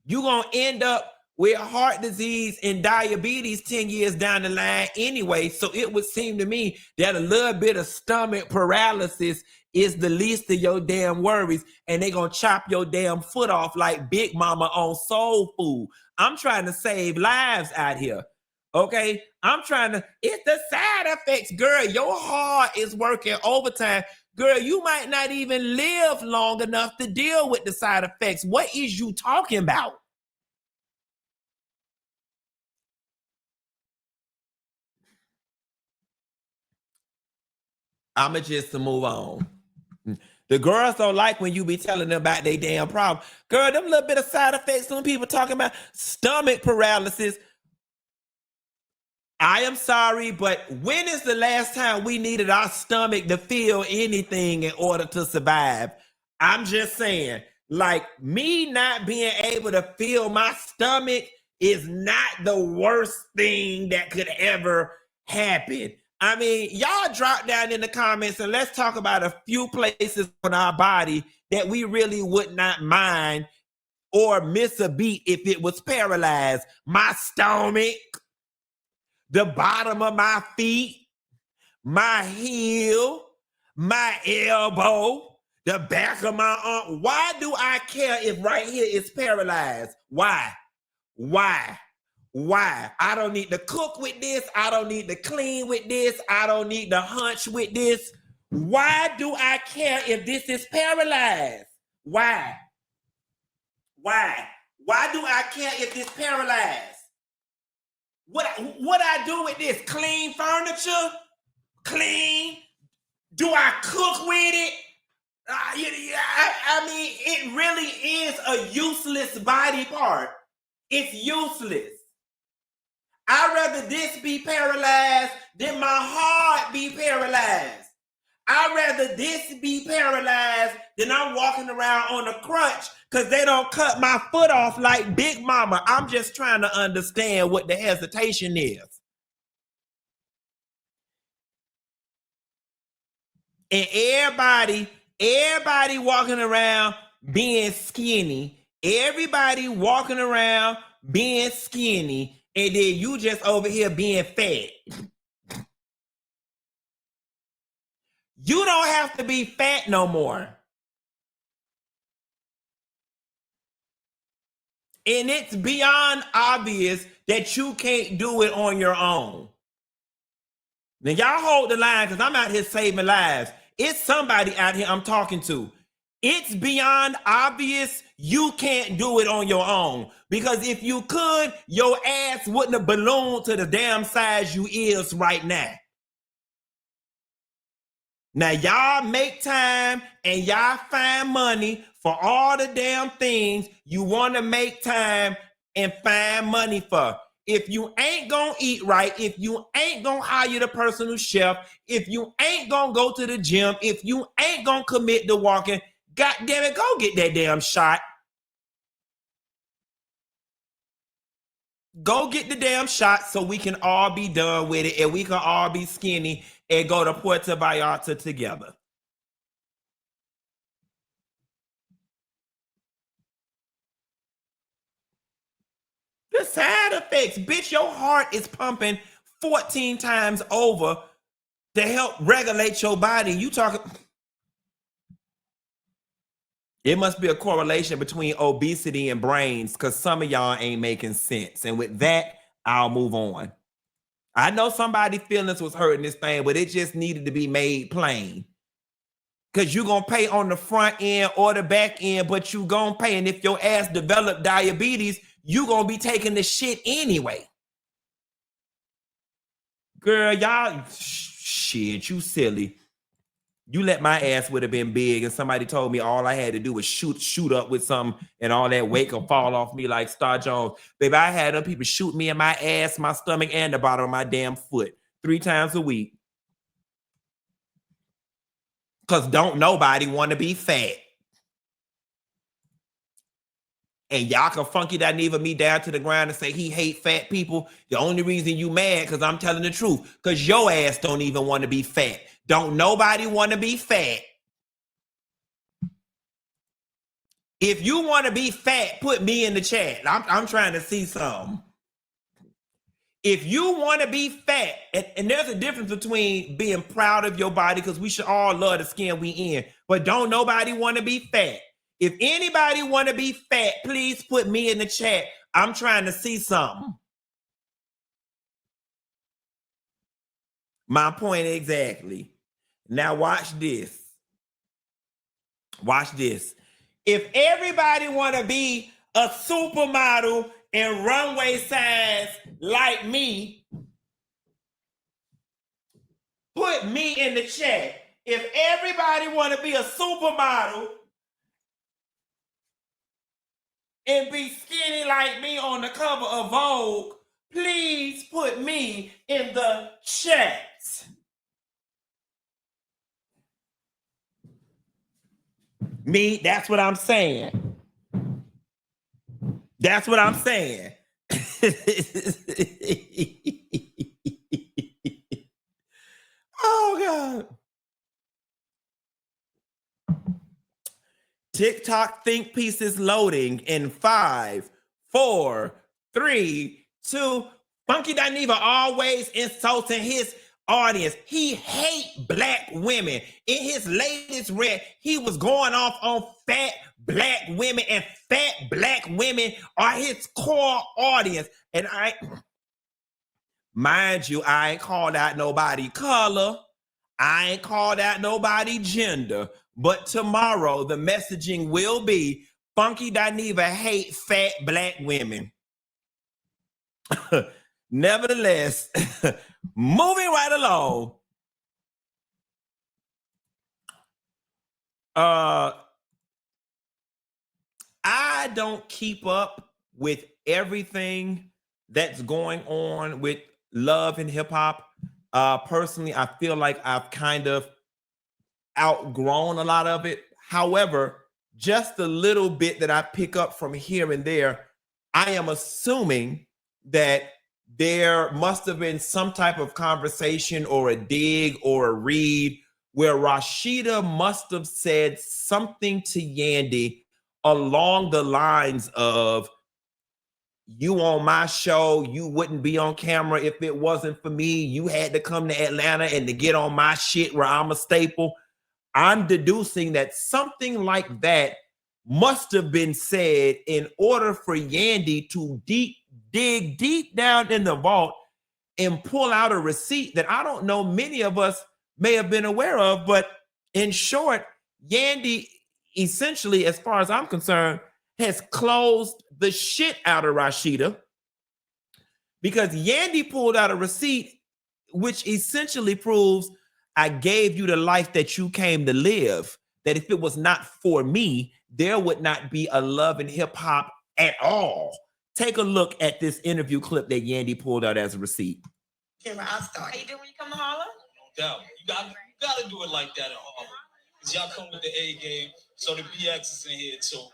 You're gonna end up with heart disease and diabetes 10 years down the line anyway. So it would seem to me that a little bit of stomach paralysis is the least of your damn worries, and they gonna chop your damn foot off like Big Mama on Soul Food. I'm trying to save lives out here. Okay, it's the side effects, girl. Your heart is working overtime. Girl, you might not even live long enough to deal with the side effects. What is you talking about? I'ma just to move on. The girls don't like when you be telling them about their damn problem. Girl, them little bit of side effects, some people talking about stomach paralysis. I am sorry, but when is the last time we needed our stomach to feel anything in order to survive? I'm just saying, like, me not being able to feel my stomach is not the worst thing that could ever happen. I mean, y'all drop down in the comments and let's talk about a few places on our body that we really would not mind or miss a beat if it was paralyzed. My stomach, the bottom of my feet, my heel, my elbow, the back of my arm. Why do I care if right here is paralyzed? Why? I don't need to cook with this. I don't need to clean with this. I don't need to hunch with this. Why do I care if this is paralyzed? Why? Why do I care if this paralyzed? What I do with this? Clean furniture? Clean? Do I cook with it? I mean, it really is a useless body part. It's useless. I'd rather this be paralyzed than my heart be paralyzed. I'd rather this be paralyzed than I'm walking around on a crutch because they don't cut my foot off like Big Mama. I'm just trying to understand what the hesitation is. And everybody walking around being skinny. Everybody walking around being skinny. And then you just over here being fat. You don't have to be fat no more. And it's beyond obvious that you can't do it on your own. Now, y'all hold the line because I'm out here saving lives. It's somebody out here I'm talking to. It's beyond obvious you can't do it on your own. Because if you could, your ass wouldn't have ballooned to the damn size you is right now. Now, y'all make time and y'all find money for all the damn things you want to make time and find money for. If you ain't gonna eat right, if you ain't gonna hire the personal chef, if you ain't gonna go to the gym, if you ain't gonna commit to walking, God damn it, go get that damn shot. Go get the damn shot so we can all be done with it and we can all be skinny and go to Puerto Vallarta together. The side effects, bitch, your heart is pumping 14 times over to help regulate your body. You talking... It must be a correlation between obesity and brains because some of y'all ain't making sense. And with that, I'll move on. I know somebody's feelings was hurting this thing, but it just needed to be made plain. Because you're going to pay on the front end or the back end, but you going to pay. And if your ass develop diabetes, you going to be taking the shit anyway. Girl, y'all, shit, you silly. You let my ass would have been big and somebody told me all I had to do was shoot up with something and all that weight could fall off me like Star Jones. Baby, I had them people shoot me in my ass, my stomach, and the bottom of my damn foot. 3 times a week. Because don't nobody want to be fat. And y'all can funky that Dineva me down to the ground and say he hate fat people. The only reason you mad because I'm telling the truth. Because your ass don't even want to be fat. Don't nobody want to be fat. If you want to be fat, put me in the chat. I'm trying to see some. If you want to be fat, and there's a difference between being proud of your body, because we should all love the skin we in, but don't nobody want to be fat. If anybody want to be fat, please put me in the chat. I'm trying to see something. My point exactly. Now watch this. Watch this. If everybody want to be a supermodel and runway size like me, put me in the chat. If everybody want to be a supermodel and be skinny like me on the cover of Vogue, please put me in the chat. Me, that's what I'm saying. That's what I'm saying. Oh, God. TikTok think pieces loading in 5, 4, 3, 2. Funky Dineva always insulting his audience. He hate black women. In his latest rant, he was going off on fat black women, and fat black women are his core audience. And mind you, I ain't called out nobody color. I ain't called out nobody gender. But tomorrow, the messaging will be Funky Dineva hate fat black women. Nevertheless, moving right along. I don't keep up with everything that's going on with love and hip hop. Personally, I feel like I've kind of outgrown a lot of it. However, just the little bit that I pick up from here and there, I am assuming that there must have been some type of conversation or a dig or a read where Rasheeda must have said something to Yandy along the lines of, you on my show, you wouldn't be on camera if it wasn't for me. You had to come to Atlanta and to get on my shit where I'm a staple. I'm deducing that something like that must have been said in order for Yandy to dig deep down in the vault and pull out a receipt that I don't know many of us may have been aware of. But in short, Yandy, essentially, as far as I'm concerned, has closed the shit out of Rasheeda, because Yandy pulled out a receipt which essentially proves, I gave you the life that you came to live, that if it was not for me, there would not be a love in hip hop at all. Take a look at this interview clip that Yandy pulled out as a receipt. Camera, I'll start. How you doing when you come to Harlem? No doubt. You gotta do it like that in Harlem. Because y'all come with the A game, so the BX is in here too.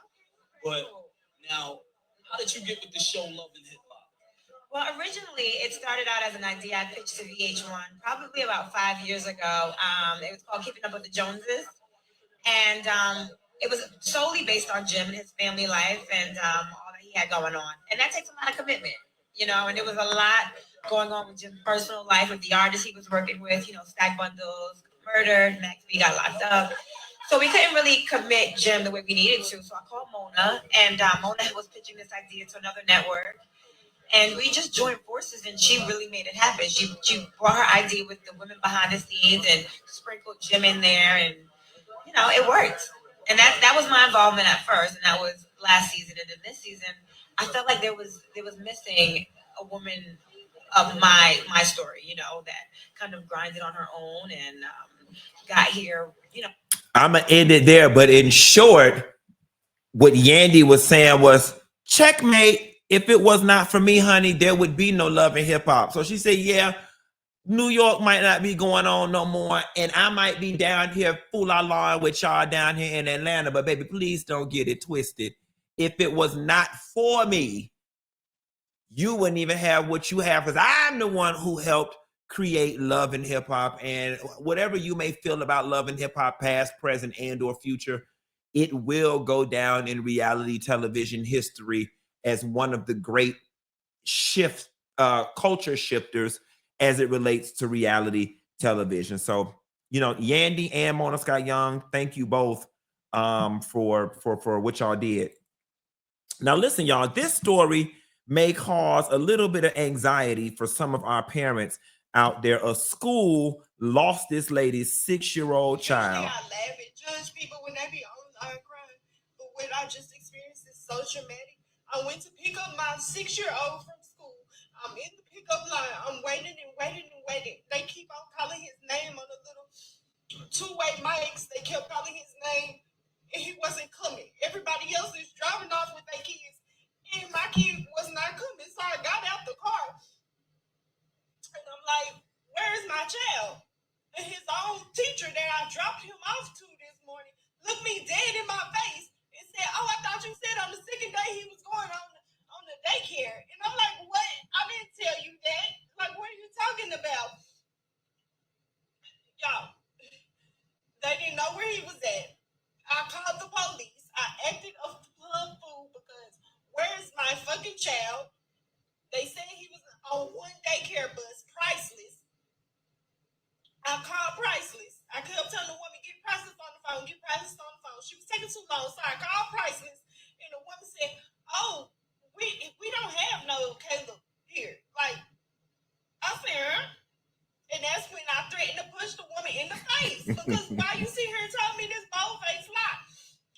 But now, how did you get with the show Love and Hip Hop? Well, originally, it started out as an idea I pitched to VH1 probably about 5 years ago. It was called Keeping Up with the Joneses. And it was solely based on Jim and his family life and all that he had going on. And that takes a lot of commitment, you know, and there was a lot going on with Jim's personal life with the artists he was working with, you know, Stack Bundles, murdered, Max B got locked up. So we couldn't really commit Jim the way we needed to. So I called Mona, and Mona was pitching this idea to another network. And we just joined forces, and she really made it happen. She brought her idea with the women behind the scenes and sprinkled Jim in there, and you know, it worked. And that was my involvement at first, and that was last season. And then this season, I felt like there was missing a woman of my story, you know, that kind of grinded on her own and got here, you know. I'm gonna end it there, but in short, what Yandy was saying was, checkmate. If it was not for me, honey, there would be no love in hip hop. So she said, yeah, New York might not be going on no more, and I might be down here fool la with y'all down here in Atlanta. But baby, please don't get it twisted. If it was not for me, you wouldn't even have what you have, because I'm the one who helped create Love and Hip Hop. And whatever you may feel about Love and Hip Hop, past, present, and or future, it will go down in reality television history as one of the great culture shifters as it relates to reality television. So, Yandy and Mona Scott Young, thank you both for what y'all did. Now, listen, y'all, this story may cause a little bit of anxiety for some of our parents out there. A school lost this lady's 6-year-old child. I laugh and judge people when they be online crying, but what I just experienced is so traumatic. I went to pick up my 6-year-old from school. I'm in the pickup line. I'm waiting and waiting and waiting. They keep on calling his name on the little two-way mics. They kept calling his name, and he wasn't coming. Everybody else is driving off with their kids, and my kid was not coming. So I got out the car, and I'm like, where is my child? And his own teacher that I dropped him off to this morning looked me dead in my face and said, oh, I thought you said on the second day he was going on the daycare. And I'm like, what? I didn't tell you that. Like, what are you talking about? Y'all, they didn't know where he was at. I called the police. I acted a plum fool because where's my fucking child? They said he was on one daycare bus, priceless. I called Priceless. I kept telling the woman, get Priceless on the phone, get Priceless on the phone. She was taking too long, so I called Priceless, and the woman said, oh, we don't have no Caleb here. Like, I said, huh? And that's when I threatened to push the woman in the face, because why you see her telling me this bold-faced lie?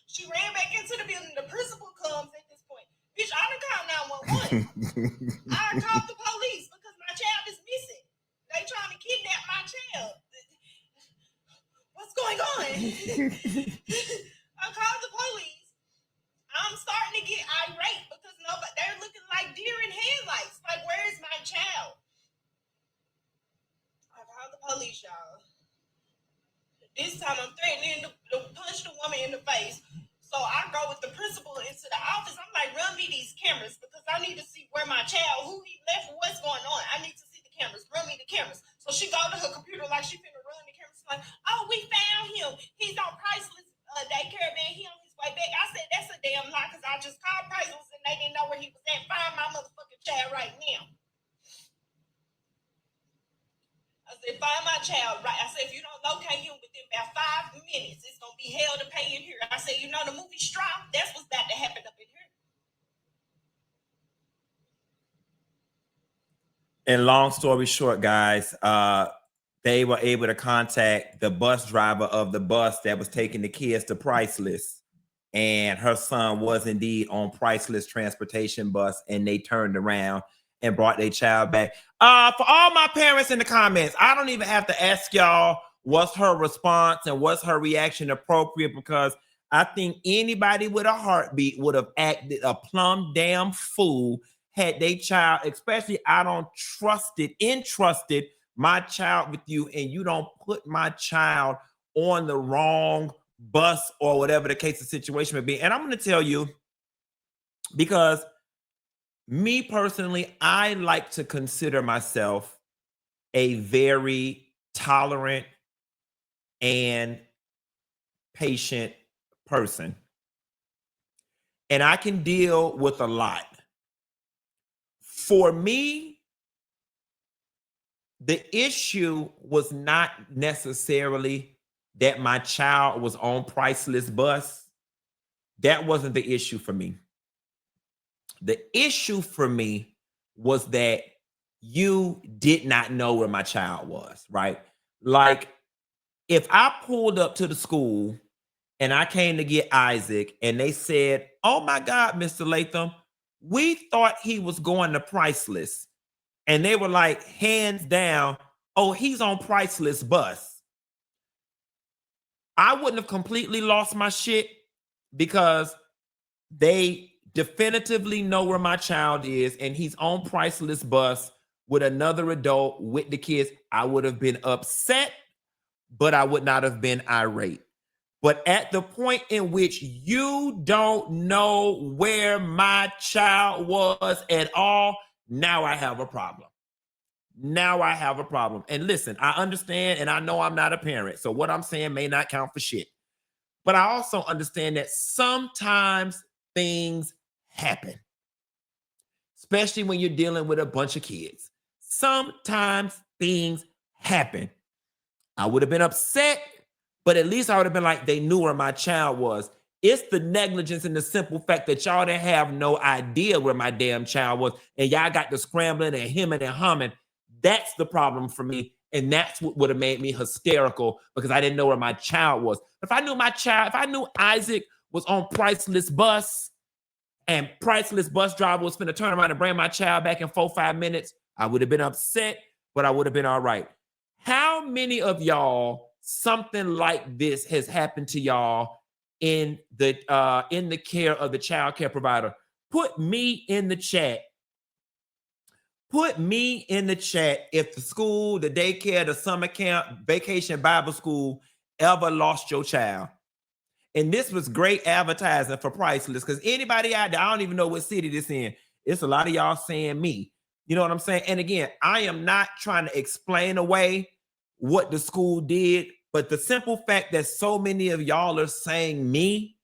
She ran back into the building. The principal comes at this point. Bitch, I done called 911. I called the police because my child is missing. They trying to kidnap my child. What's going on? I called the police. I'm starting to get irate because they're looking like deer in headlights. Like, where is my child? I called the police, y'all. This time I'm threatening to punch the woman in the face. So I go with the principal into the office. I'm like, run me these cameras because I need to see where my child, who he left, what's going on. I need to see the cameras. Run me the cameras. So she go to her computer like she finna run the cameras. She's like, oh, we found him. He's on Priceless daycare, man. He on his way back. I said, that's a damn lie because I just called Priceless and they didn't know where he was at. Find my motherfucking child right now. I said, find my child right. I said, if you don't locate him within about 5 minutes, it's going to be hell to pay in here. I said, you know the movie Straw? That's what's about to happen up in here. And long story short, guys, they were able to contact the bus driver of the bus that was taking the kids to Priceless. And her son was indeed on Priceless transportation bus, and they turned around and brought their child back. For all my parents in the comments, I don't even have to ask y'all what's her response and what's her reaction appropriate, because I think anybody with a heartbeat would have acted a plumb damn fool had they child, especially I don't entrusted my child with you, and you don't put my child on the wrong bus or whatever the case of situation may be. And I'm going to tell you, because me personally, I like to consider myself a very tolerant and patient person. And I can deal with a lot. For me, the issue was not necessarily that my child was on Priceless bus. That wasn't the issue for me. The issue for me was that you did not know where my child was, right? Like, if I pulled up to the school and I came to get Isaac and they said, oh my God, Mr. Latham, we thought he was going to Priceless. And they were like, hands down, oh, he's on Priceless bus. I wouldn't have completely lost my shit because they definitively know where my child is and he's on Priceless bus with another adult with the kids, I would have been upset, but I would not have been irate. But at the point in which you don't know where my child was at all, now I have a problem. Now I have a problem. And listen, I understand and I know I'm not a parent, so what I'm saying may not count for shit. But I also understand that sometimes things happen, especially when you're dealing with a bunch of kids. Sometimes things happen. I would have been upset, but at least I would have been like, they knew where my child was. It's the negligence and the simple fact that y'all didn't have no idea where my damn child was, and y'all got the scrambling and hemming and humming. That's the problem for me, and that's what would have made me hysterical because I didn't know where my child was. If I knew Isaac was on Priceless bus and Priceless bus driver was finna turn around and bring my child back in 4-5 minutes, I would have been upset, but I would have been all right. How many of y'all something like this has happened to y'all in the care of the child care provider? Put me in the chat. Put me in the chat if the school, the daycare, the summer camp, vacation Bible school ever lost your child. And this was great advertising for Priceless, because anybody out there, I don't even know what city this in. It's a lot of y'all saying me. You know what I'm saying? And again, I am not trying to explain away what the school did, but the simple fact that so many of y'all are saying me,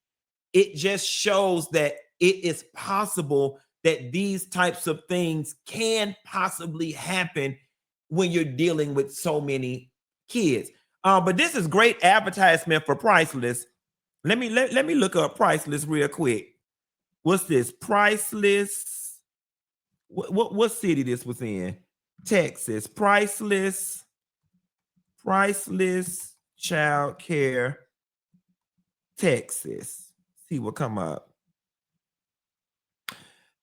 it just shows that it is possible that these types of things can possibly happen when you're dealing with so many kids. But this is great advertisement for Priceless. Let me look up Priceless real quick. What's this? Priceless. What city this was in? Texas. Priceless child care, Texas. See what come up.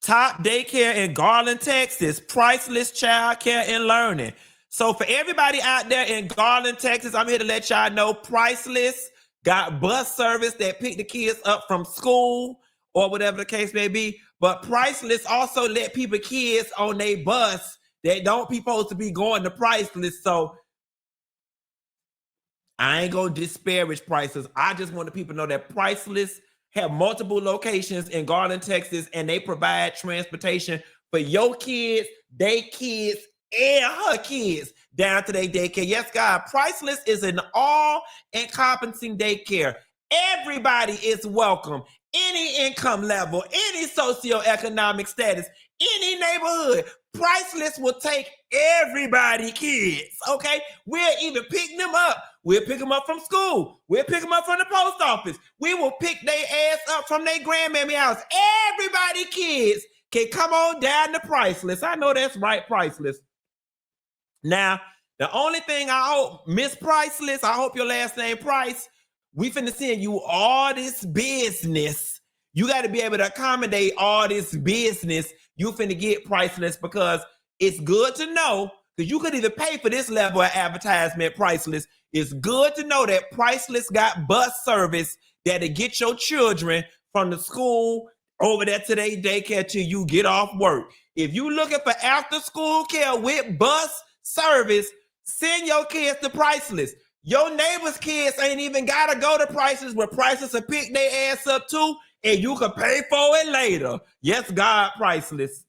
Top daycare in Garland, Texas. Priceless child care and learning. So for everybody out there in Garland, Texas, I'm here to let y'all know Priceless got bus service that pick the kids up from school or whatever the case may be. But Priceless also let kids on their bus that don't be supposed to be going to Priceless. So I ain't gonna disparage Priceless. I just want the people to know that Priceless have multiple locations in Garland, Texas, and they provide transportation for your kids, they kids, and her kids down to their daycare. Yes, God, Priceless is an all-encompassing daycare. Everybody is welcome. Any income level, any socioeconomic status, any neighborhood. Priceless will take everybody kids, okay? We'll even pick them up. We'll pick them up from school. We'll pick them up from the post office. We will pick their ass up from their grandmammy house. Everybody kids can come on down to Priceless. I know that's right, Priceless. Now, the only thing I hope, Miss Priceless, I hope your last name Price, we finna send you all this business. You got to be able to accommodate all this business. You finna get Priceless, because it's good to know, because you could either pay for this level of advertisement, Priceless. It's good to know that Priceless got bus service that'll get your children from the school over there to their daycare till you get off work. If you looking for after school care with bus service, send your kids to Priceless. Your neighbor's kids ain't even gotta go to Priceless, where Priceless will pick their ass up too, and you can pay for it later. Yes, God, Priceless.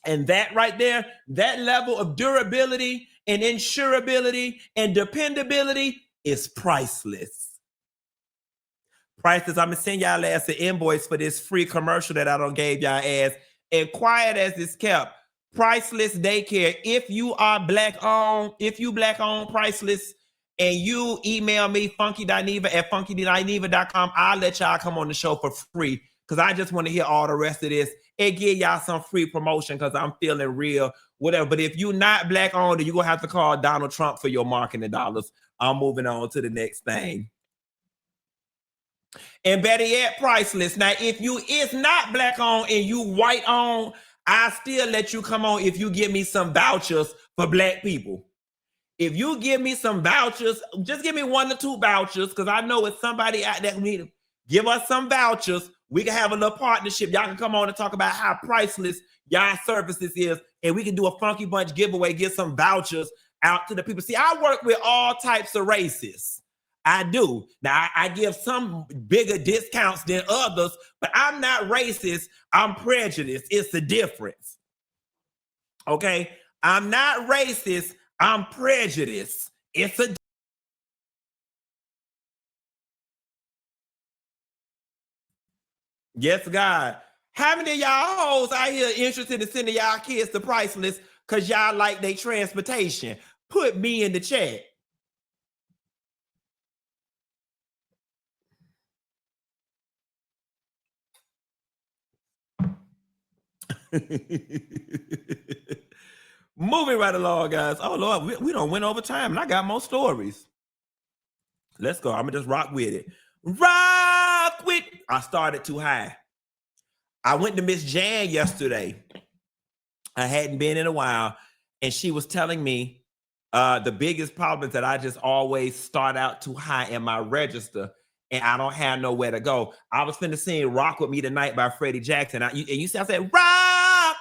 And that right there, that level of durability and insurability and dependability is priceless. Priceless, I'm going to send y'all ass the invoice for this free commercial that I done gave y'all ass. And quiet as it's kept, Priceless Daycare, if you are black owned, Priceless, and you email me, funky.neva at funky.neva.com, I'll let y'all come on the show for free, because I just want to hear all the rest of this and give y'all some free promotion, because I'm feeling real, whatever. But if you're not black owned, you're going to have to call Donald Trump for your marketing dollars. I'm moving on to the next thing. And better yet, Priceless. Now, if you is not black owned and you white owned, I still let you come on if you give me some vouchers for black people. If you give me some vouchers, just give me 1 or 2 vouchers, because I know it's somebody out there who need them. Give us some vouchers. We can have a little partnership. Y'all can come on and talk about how priceless y'all services is. and we can do a Funky Bunch giveaway, get some vouchers out to the people. See, I work with all types of races. I do. Now, I give some bigger discounts than others, but I'm not racist. I'm prejudiced. It's the difference. Okay? I'm not racist. I'm prejudiced. It's a yes, God. How many of y'all hoes out here interested in sending y'all kids to Priceless because y'all like their transportation? Put me in the chat. Moving right along, guys. Oh, Lord, we don't win over time, and I got more stories. Let's go. I'm going to just rock with it. Rock with. I started too high. I went to Miss Jan yesterday. I hadn't been in a while, and she was telling me the biggest problem is that I just always start out too high in my register, and I don't have nowhere to go. I was finna sing "Rock with Me Tonight" by Freddie Jackson. And you see, I said "Rock."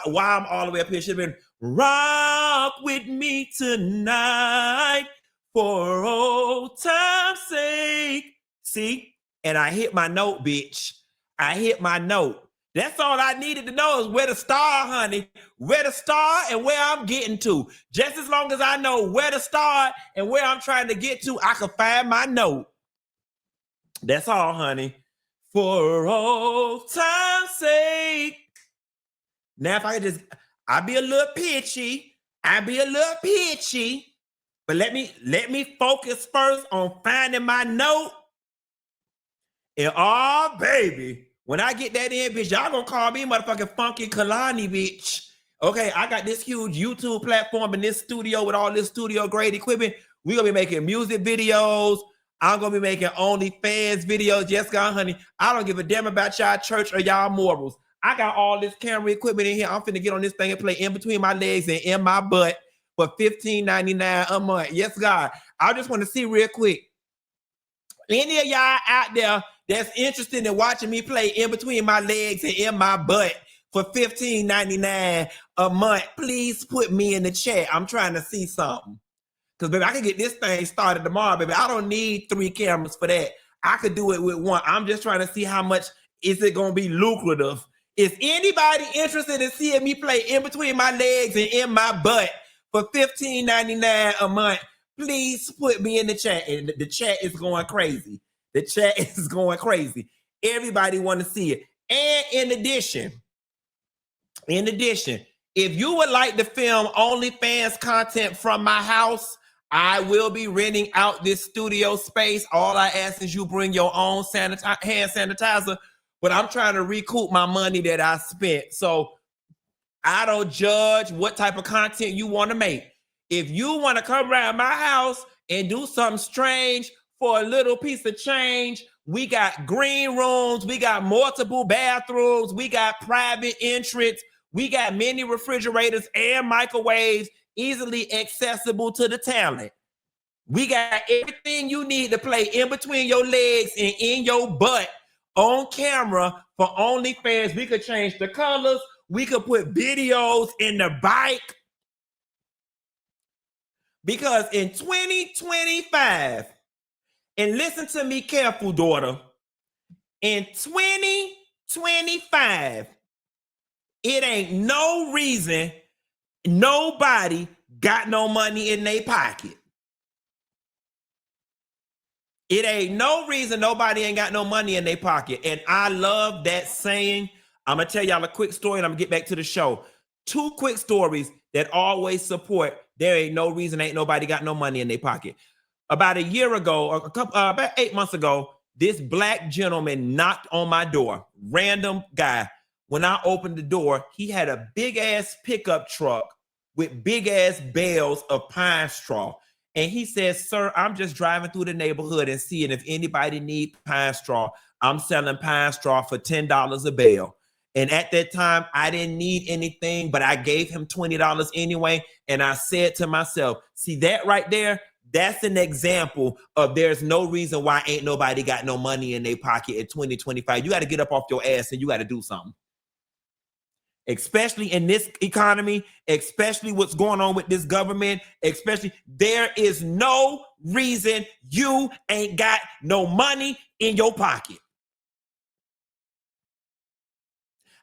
While I'm all the way up here, should have been "Rock with Me Tonight for old time's sake." See, and I hit my note, bitch. I hit my note. That's all I needed to know is where to start, honey. Where to start and where I'm getting to. Just as long as I know where to start and where I'm trying to get to, I can find my note. That's all, honey. For old time's sake. Now, if I could just, I'll be a little pitchy. But let me focus first on finding my note. And oh, baby. When I get that in, bitch, y'all gonna call me motherfucking Funky Kalani, bitch. Okay, I got this huge YouTube platform in this studio with all this studio grade equipment. We're gonna be making music videos. I'm gonna be making OnlyFans videos. Yes, God, honey. I don't give a damn about y'all church or y'all morals. I got all this camera equipment in here. I'm finna get on this thing and play in between my legs and in my butt for $15.99 a month. Yes, God. I just want to see real quick. Any of y'all out there that's interested in watching me play in between my legs and in my butt for $15.99 a month, please put me in the chat. I'm trying to see something. Because, baby, I can get this thing started tomorrow, baby. I don't need 3 cameras for that. I could do it with 1. I'm just trying to see how much is it going to be lucrative. Is anybody interested in seeing me play in between my legs and in my butt for $15.99 a month? Please put me in the chat. And the chat is going crazy. The chat is going crazy. Everybody want to see it. And in addition, if you would like to film OnlyFans content from my house, I will be renting out this studio space. All I ask is you bring your own hand sanitizer, but I'm trying to recoup my money that I spent. So I don't judge what type of content you want to make. If you want to come around my house and do something strange for a little piece of change, we got green rooms, we got multiple bathrooms, we got private entrance, we got many refrigerators and microwaves easily accessible to the talent. We got everything you need to play in between your legs and in your butt on camera for OnlyFans. We could change the colors. We could put videos in the bike. Because in 2025, and listen to me careful, daughter, in 2025, it ain't no reason nobody got no money in their pocket. It ain't no reason nobody ain't got no money in their pocket. And I love that saying. I'm going to tell y'all a quick story and I'm going to get back to the show. 2 quick stories that always support there ain't no reason ain't nobody got no money in their pocket. About a year ago, about 8 months ago, this black gentleman knocked on my door. Random guy. When I opened the door, he had a big ass pickup truck with big ass bales of pine straw. And he says, "Sir, I'm just driving through the neighborhood and seeing if anybody need pine straw. I'm selling pine straw for $10 a bale." And at that time, I didn't need anything, but I gave him $20 anyway. And I said to myself, see that right there? That's an example of there's no reason why ain't nobody got no money in their pocket in 2025. You got to get up off your ass and you got to do something. especially in this economy, especially what's going on with this government, especially there is no reason you ain't got no money in your pocket.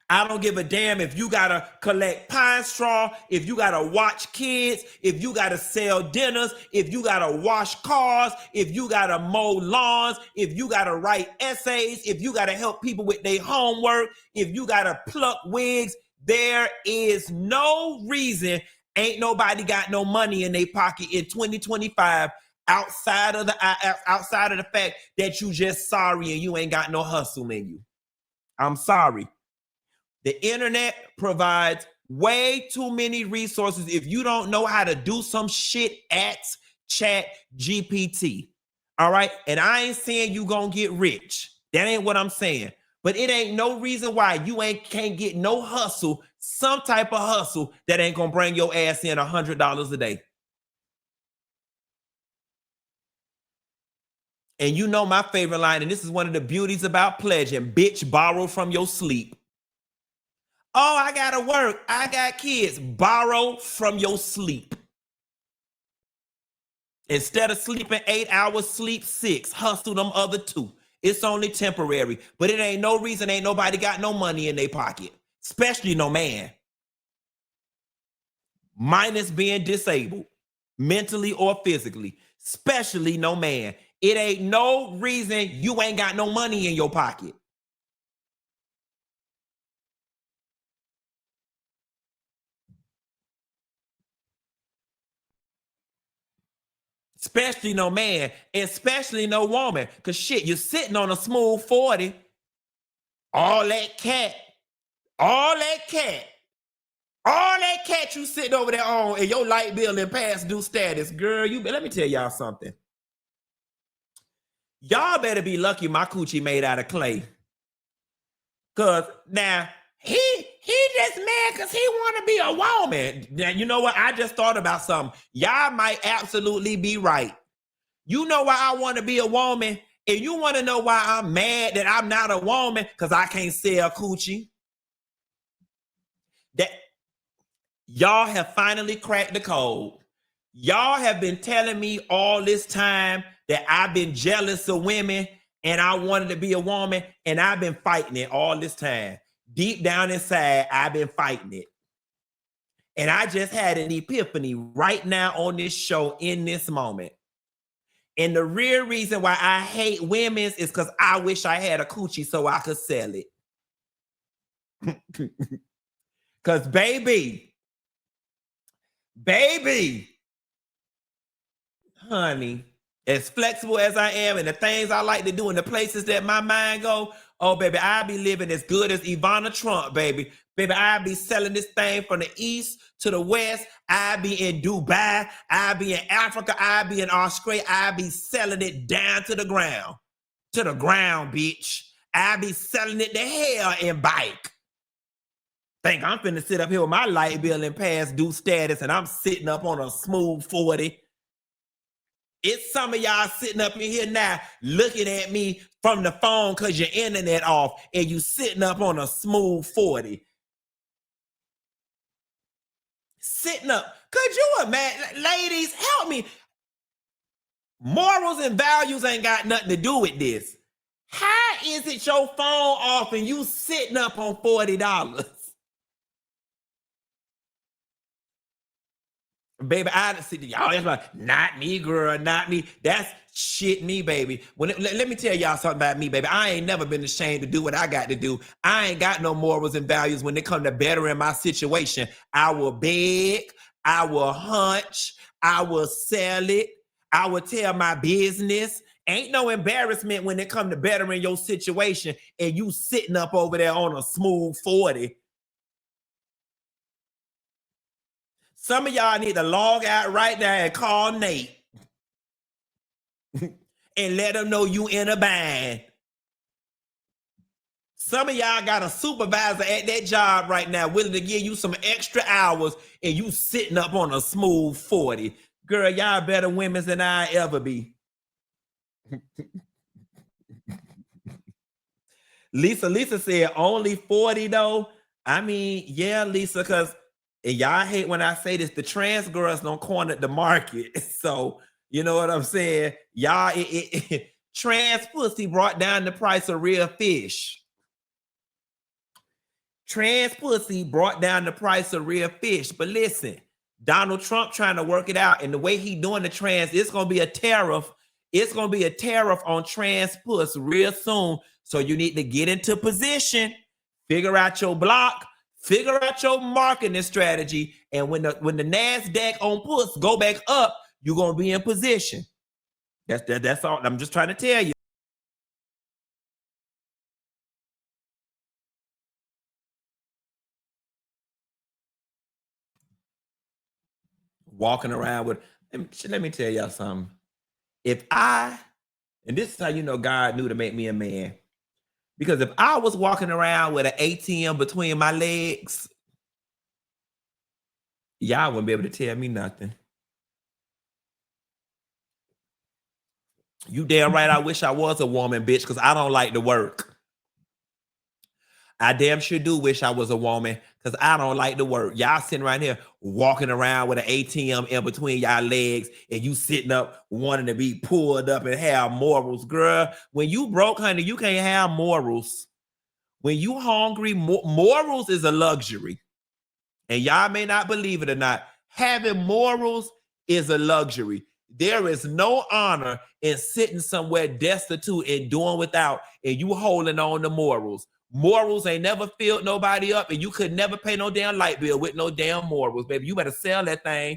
I don't give a damn if you gotta collect pine straw, if you gotta watch kids, if you gotta sell dinners, if you gotta wash cars, if you gotta mow lawns, if you gotta write essays, if you gotta help people with their homework, if you gotta pluck wigs. There is no reason ain't nobody got no money in their pocket in 2025 outside of the fact that you just sorry and you ain't got no hustle in you. I'm sorry. The internet provides way too many resources if you don't know how to do some shit at Chat GPT. All right. And I ain't saying you gonna get rich. That ain't what I'm saying. But it ain't no reason why you can't get no hustle, some type of hustle that ain't gonna bring your ass in $100 a day. And you know my favorite line, and this is one of the beauties about pledging: bitch, borrow from your sleep. Oh, I gotta work. I got kids. Borrow from your sleep. Instead of sleeping 8 hours, sleep 6. Hustle them other 2. It's only temporary. But it ain't no reason ain't nobody got no money in their pocket. Especially no man. Minus being disabled. Mentally or physically. Especially no man. It ain't no reason you ain't got no money in your pocket. Especially no man, especially no woman. Because shit, you're sitting on a smooth 40. All that cat you sitting over there on, and your light bill and past due status. Girl, let me tell y'all something. Y'all better be lucky my coochie made out of clay. Because now, he just mad because he want to be a woman. Now, you know what? I just thought about something. Y'all might absolutely be right. You know why I want to be a woman? And you want to know why I'm mad that I'm not a woman? Because I can't sell coochie. That y'all have finally cracked the code. Y'all have been telling me all this time that I've been jealous of women and I wanted to be a woman, and I've been fighting it all this time. Deep down inside, I've been fighting it. And I just had an epiphany right now on this show in this moment. And the real reason why I hate women's is because I wish I had a coochie so I could sell it. Because baby, honey, as flexible as I am and the things I like to do and the places that my mind go, oh, baby, I be living as good as Ivana Trump, baby. Baby, I be selling this thing from the east to the west. I be in Dubai. I be in Africa. I be in Australia. I be selling it down to the ground. To the ground, bitch. I be selling it to hell and bike. Think I'm finna sit up here with my light bill and past due status and I'm sitting up on a smooth 40. It's some of y'all sitting up in here now looking at me from the phone because your internet off and you sitting up on a smooth 40. Sitting up. Could you imagine? Ladies, help me. Morals and values ain't got nothing to do with this. How is it your phone off and you sitting up on $40? Baby, I see y'all. That's like, not me, girl, not me. That's shit me, baby. Let me tell y'all something about me, baby. I ain't never been ashamed to do what I got to do. I ain't got no morals and values when it come to bettering my situation. I will beg, I will hunch, I will sell it, I will tell my business. Ain't no embarrassment when it come to bettering your situation and you sitting up over there on a smooth 40. Some of y'all need to log out right now and call Nate and let him know you in a bind. Some of y'all got a supervisor at that job right now willing to give you some extra hours and you sitting up on a smooth 40. Girl, y'all better women than I ever be. Lisa said only 40 though. I mean, yeah, Lisa, because y'all hate when I say this, the trans girls don't corner the market. So, you know what I'm saying? Y'all, trans pussy brought down the price of real fish. Trans pussy brought down the price of real fish. But listen, Donald Trump trying to work it out, and the way he doing the trans, it's gonna be a tariff. It's gonna be a tariff on trans puss real soon. So you need to get into position, figure out your block, figure out your marketing strategy, and when the NASDAQ on puss go back up, you're gonna be in position. That's all. I'm just trying to tell you. Walking around with, let me tell y'all something. And this is how you know God knew to make me a man. Because if I was walking around with an ATM between my legs, y'all wouldn't be able to tell me nothing. You damn right I wish I was a woman, bitch, because I don't like to work. I damn sure do wish I was a woman because I don't like to work. Y'all sitting right here walking around with an ATM in between y'all legs and you sitting up wanting to be pulled up and have morals. Girl, when you broke, honey, you can't have morals. When you hungry, morals is a luxury. And y'all may not believe it or not, having morals is a luxury. There is no honor in sitting somewhere destitute and doing without and you holding on to morals. Morals ain't never filled nobody up, and you could never pay no damn light bill with no damn morals, baby. You better sell that thing.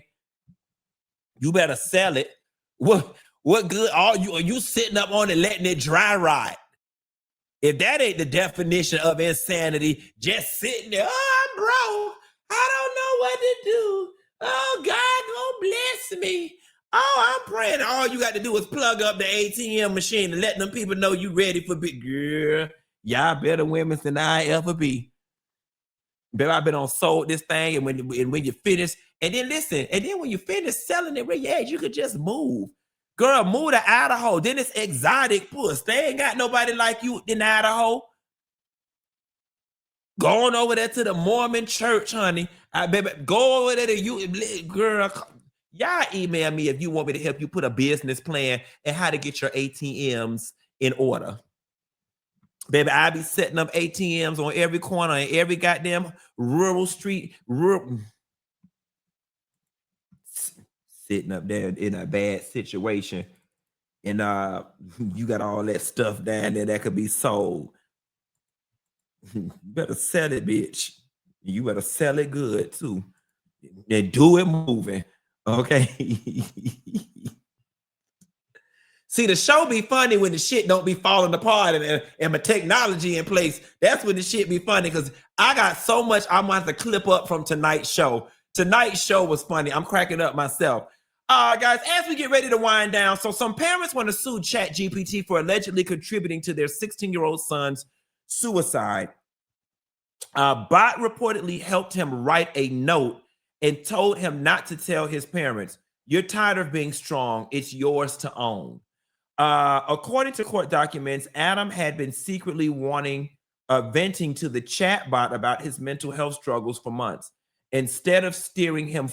You better sell it. What good are you sitting up on it letting it dry rot? If that ain't the definition of insanity, just sitting there, oh, I'm broke. I don't know what to do. Oh, God gonna bless me. Oh, I'm praying. All you got to do is plug up the ATM machine and let them people know you ready for big girl. Y'all better women than I ever be. Baby, I've been on sold this thing, and when you finish, and then listen, and then when you finish selling it, yeah, you could just move. Girl, move to Idaho. Then it's exotic puss. They ain't got nobody like you in Idaho. Going over there to the Mormon church, honey. Baby, go over there to you, girl. Y'all email me if you want me to help you put a business plan and how to get your ATMs in order. Baby, I be setting up ATMs on every corner and every goddamn rural street. Sitting up there in a bad situation. And you got all that stuff down there that could be sold. You better sell it, bitch. You better sell it good, too. And do it moving. Okay? See, the show be funny when the shit don't be falling apart and my technology in place. That's when the shit be funny because I got so much I'm going to have to clip up from tonight's show. Tonight's show was funny. I'm cracking up myself. Guys, as we get ready to wind down, so some parents want to sue ChatGPT for allegedly contributing to their 16-year-old son's suicide. Bot reportedly helped him write a note and told him not to tell his parents, "You're tired of being strong. It's yours to own." According to court documents, Adam had been secretly venting to the chatbot about his mental health struggles for months. Instead of steering him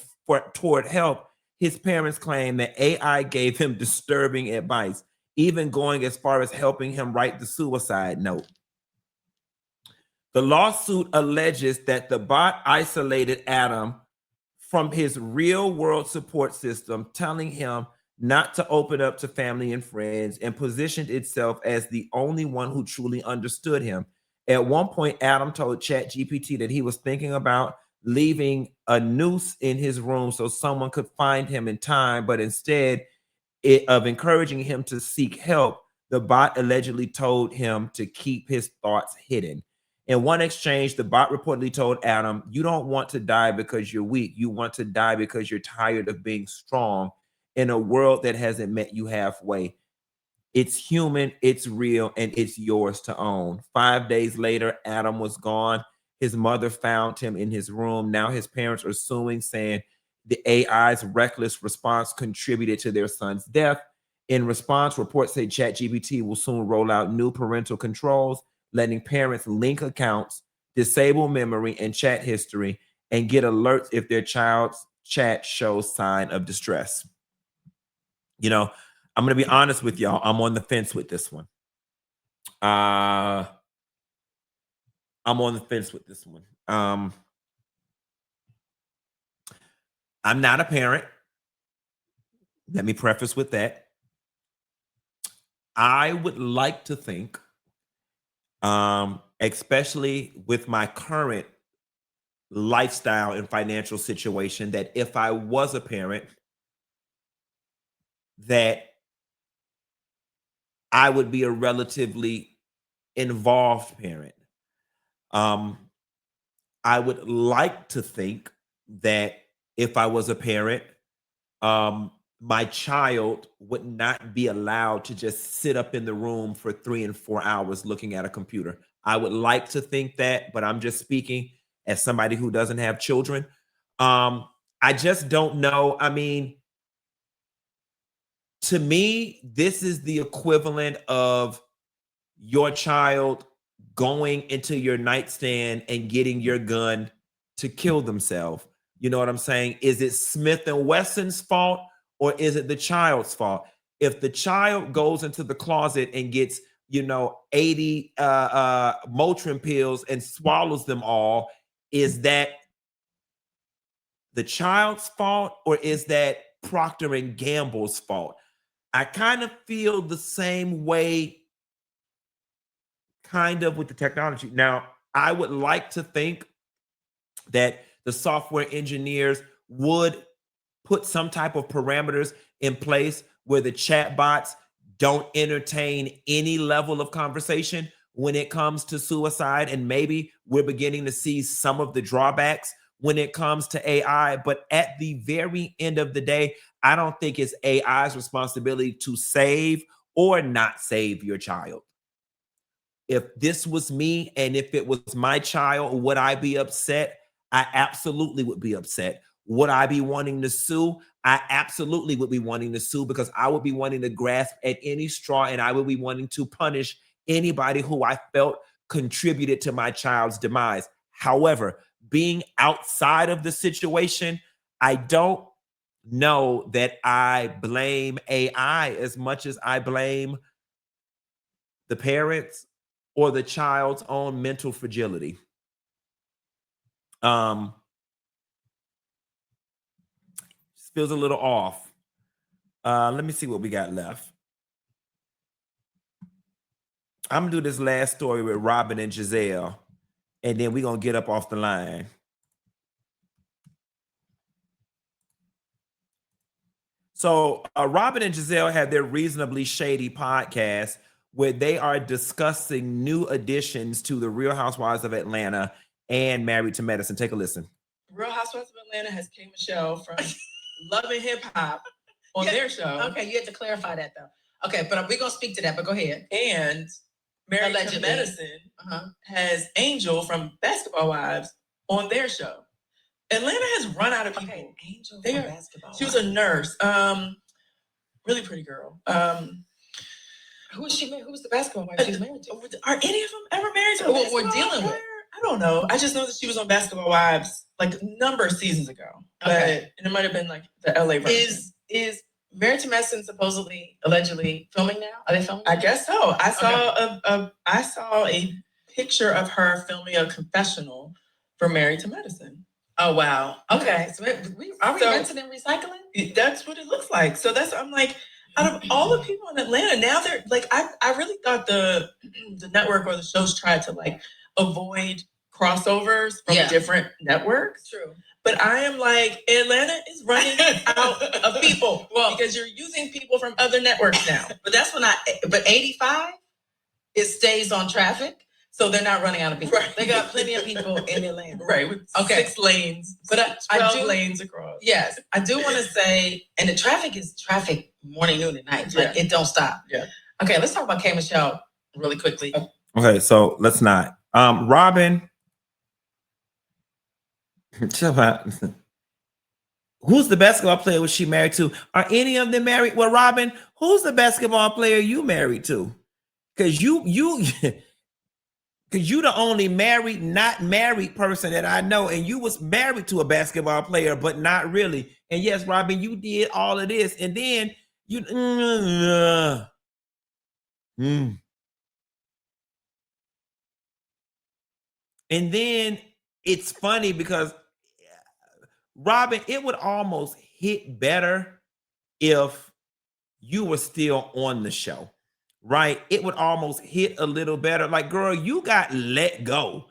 toward help, his parents claim that AI gave him disturbing advice, even going as far as helping him write the suicide note. The lawsuit alleges that the bot isolated Adam from his real-world support system, telling him not to open up to family and friends, and positioned itself as the only one who truly understood him. At one point, Adam told ChatGPT that he was thinking about leaving a noose in his room so someone could find him in time, but instead of encouraging him to seek help, the bot allegedly told him to keep his thoughts hidden. In one exchange, the bot reportedly told Adam, "You don't want to die because you're weak. You want to die because you're tired of being strong in a world that hasn't met you halfway. It's human, it's real, and it's yours to own." 5 days later, Adam was gone. His mother found him in his room. Now his parents are suing, saying the AI's reckless response contributed to their son's death. In response, reports say ChatGPT will soon roll out new parental controls, letting parents link accounts disable memory and chat history, and get alerts if their child's chat shows sign of distress. You know, I'm going to be honest with y'all. I'm on the fence with this one. I'm on the fence with this one. I'm not a parent. Let me preface with that. I would like to think, especially with my current lifestyle and financial situation, that if I was a parent, that I would be a relatively involved parent. I would like to think that if I was a parent, my child would not be allowed to just sit up in the room for 3 and 4 hours looking at a computer. I would like to think that, but I'm just speaking as somebody who doesn't have children. I just don't know. I mean, to me, this is the equivalent of your child going into your nightstand and getting your gun to kill themselves. You know what I'm saying? Is it Smith and Wesson's fault or is it the child's fault? If the child goes into the closet and gets, 80 Motrin pills and swallows them all, is that the child's fault or is that Procter and Gamble's fault? I kind of feel the same way kind of with the technology. Now, I would like to think that the software engineers would put some type of parameters in place where the chatbots don't entertain any level of conversation when it comes to suicide. And maybe we're beginning to see some of the drawbacks when it comes to AI. But at the very end of the day, I don't think it's AI's responsibility to save or not save your child. If this was me and if it was my child, would I be upset? I absolutely would be upset. Would I be wanting to sue? I absolutely would be wanting to sue because I would be wanting to grasp at any straw and I would be wanting to punish anybody who I felt contributed to my child's demise. However, being outside of the situation, I don't know that I blame AI as much as I blame the parents or the child's own mental fragility. Feels a little off. Let me see what we got left. I'm gonna do this last story with Robin and Giselle, and then we're gonna get up off the line. So Robin and Giselle have their Reasonably Shady podcast where they are discussing new additions to the Real Housewives of Atlanta and Married to Medicine. Take a listen. Real Housewives of Atlanta has K. Michelle from Love and Hip Hop on their show. Okay, you had to clarify that though. Okay, but we're gonna speak to that, but go ahead. And Married to Allegedly. Medicine has Angel from Basketball Wives on their show. Atlanta has run out of people. Okay, Angel They from are- Basketball. She was a nurse. Really pretty girl. Who is she? Who was the basketball wife she was married to? Are any of them ever married to a Who we're basketball dealing with? player? I don't know. I just know that she was on Basketball Wives like a number of seasons ago. Okay. But it might have been like the LA version. Is Married to Medicine supposedly, allegedly filming now? Are they filming? I guess so. I saw a picture of her filming a confessional for Married to Medicine. Oh wow. Okay. So are we rinsing and recycling? That's what it looks like. So I'm like, out of all the people in Atlanta, now they're like, I really thought the network or the shows tried to like avoid crossovers from different networks. True. But I am like, Atlanta is running out of people. Well, because you're using people from other networks now. But that's when but 85, it stays on traffic. So they're not running out of people. Right. They got plenty of people in Atlanta. Right. With 6 lanes. But I 12 do lanes across. Yes, I do want to say, and the traffic is traffic morning, noon, and night. Like it don't stop. Yeah. Okay, let's talk about K. Michelle really quickly. Okay, so let's not. Robin, who's the basketball player was she married to? Are any of them married? Well, Robin, who's the basketball player you married to? Because you Because you the only married, not married person that I know, and you was married to a basketball player, but not really. And yes, Robin, you did all of this, and then you. And then it's funny because Robin, it would almost hit better if you were still on the show, right? It would almost hit a little better. Like, girl, you got let go.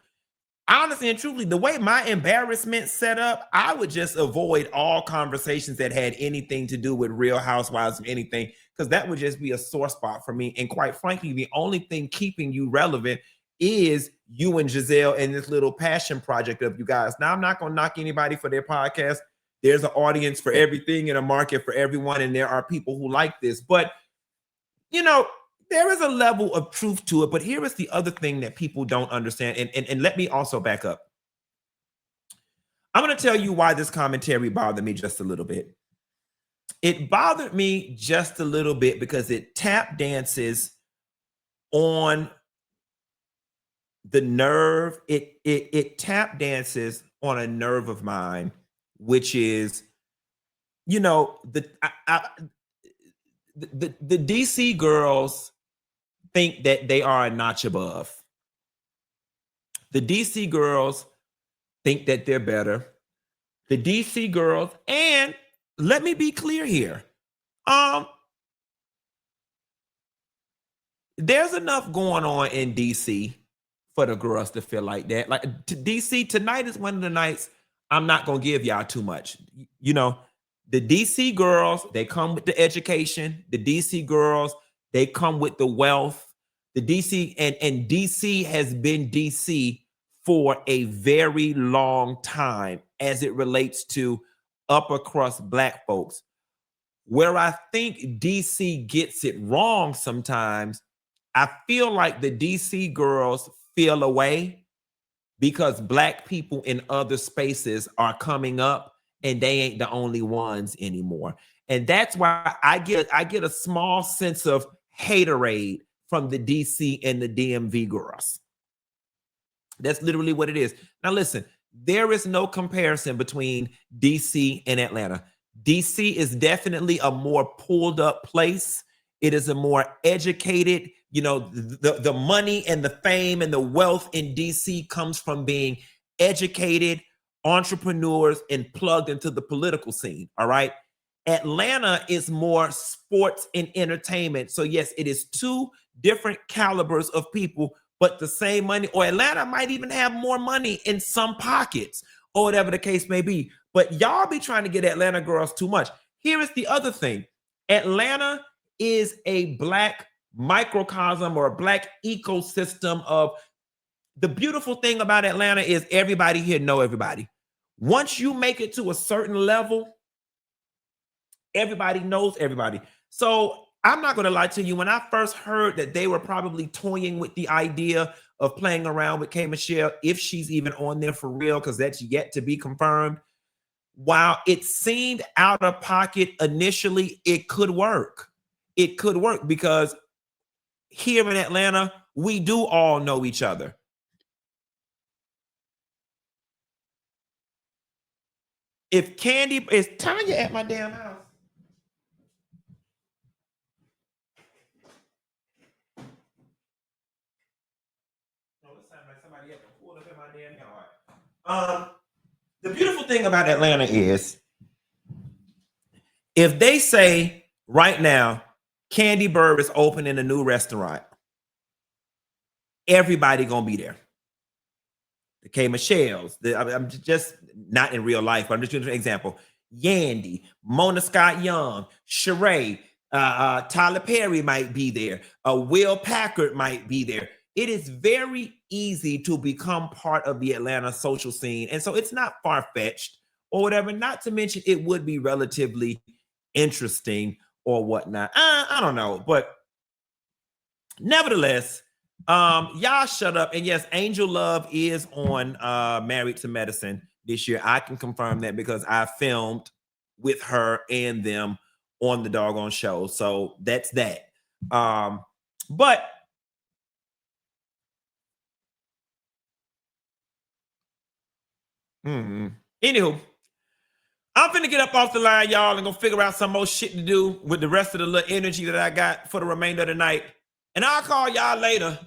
Honestly and truthfully, the way my embarrassment set up, I would just avoid all conversations that had anything to do with Real Housewives or anything, because that would just be a sore spot for me. And quite frankly, the only thing keeping you relevant is you and Giselle and this little passion project of you guys. Now, I'm not going to knock anybody for their podcast. There's an audience for everything and a market for everyone, and there are people who like this. But, you know, there is a level of truth to it, but here is the other thing that people don't understand. And let me also back up. I'm going to tell you why this commentary bothered me just a little bit. It bothered me just a little bit because it tap dances on the nerve. It tap dances on a nerve of mine, which is, you know, the DC girls think that they are a notch above. The DC girls think that they're better. The DC girls, and let me be clear here. There's enough going on in DC for the girls to feel like that. Like DC, tonight is one of the nights I'm not gonna give y'all too much. You know, the DC girls, they come with the education. The DC girls, they come with the wealth. The DC and DC has been DC for a very long time as it relates to upper crust Black folks. Where I think DC gets it wrong sometimes, I feel like the DC girls feel away because Black people in other spaces are coming up and they ain't the only ones anymore. And that's why I get a small sense of haterade from the DC and the DMV girls. That's literally what it is. Now listen, there is no comparison between DC and Atlanta. DC is definitely a more pulled up place. It is a more educated, you know, the money and the fame and the wealth in DC comes from being educated entrepreneurs and plugged into the political scene. All right. Atlanta is more sports and entertainment. So yes, it is two different calibers of people, but the same money. Or Atlanta might even have more money in some pockets or whatever the case may be. But y'all be trying to get Atlanta girls too much. Here is the other thing. Atlanta is a Black microcosm or a Black ecosystem of the beautiful thing about Atlanta is everybody here know everybody. Once you make it to a certain level, everybody knows everybody. So I'm not going to lie to you. When I first heard that they were probably toying with the idea of playing around with K. Michelle, if she's even on there for real, because that's yet to be confirmed, while it seemed out of pocket initially, it could work. It could work because here in Atlanta, we do all know each other. If Candy is Tanya at my damn house. No, this sounds like somebody had to pull up in my damn yard. The beautiful thing about Atlanta is if they say right now, Candy Bird is opening a new restaurant, everybody gonna be there. The K. Michelle's, I'm just not in real life, but I'm just using an example. Yandy, Mona Scott Young, Sheree, Tyler Perry might be there. Will Packard might be there. It is very easy to become part of the Atlanta social scene. And so it's not far-fetched or whatever, not to mention it would be relatively interesting or whatnot. I don't know, but nevertheless, y'all shut up. And yes, Angel Love is on Married to Medicine this year. I can confirm that because I filmed with her and them on the doggone show. So that's that. But Anywho, I'm finna get up off the line, y'all, and go figure out some more shit to do with the rest of the little energy that I got for the remainder of the night. And I'll call y'all later.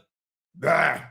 Bye.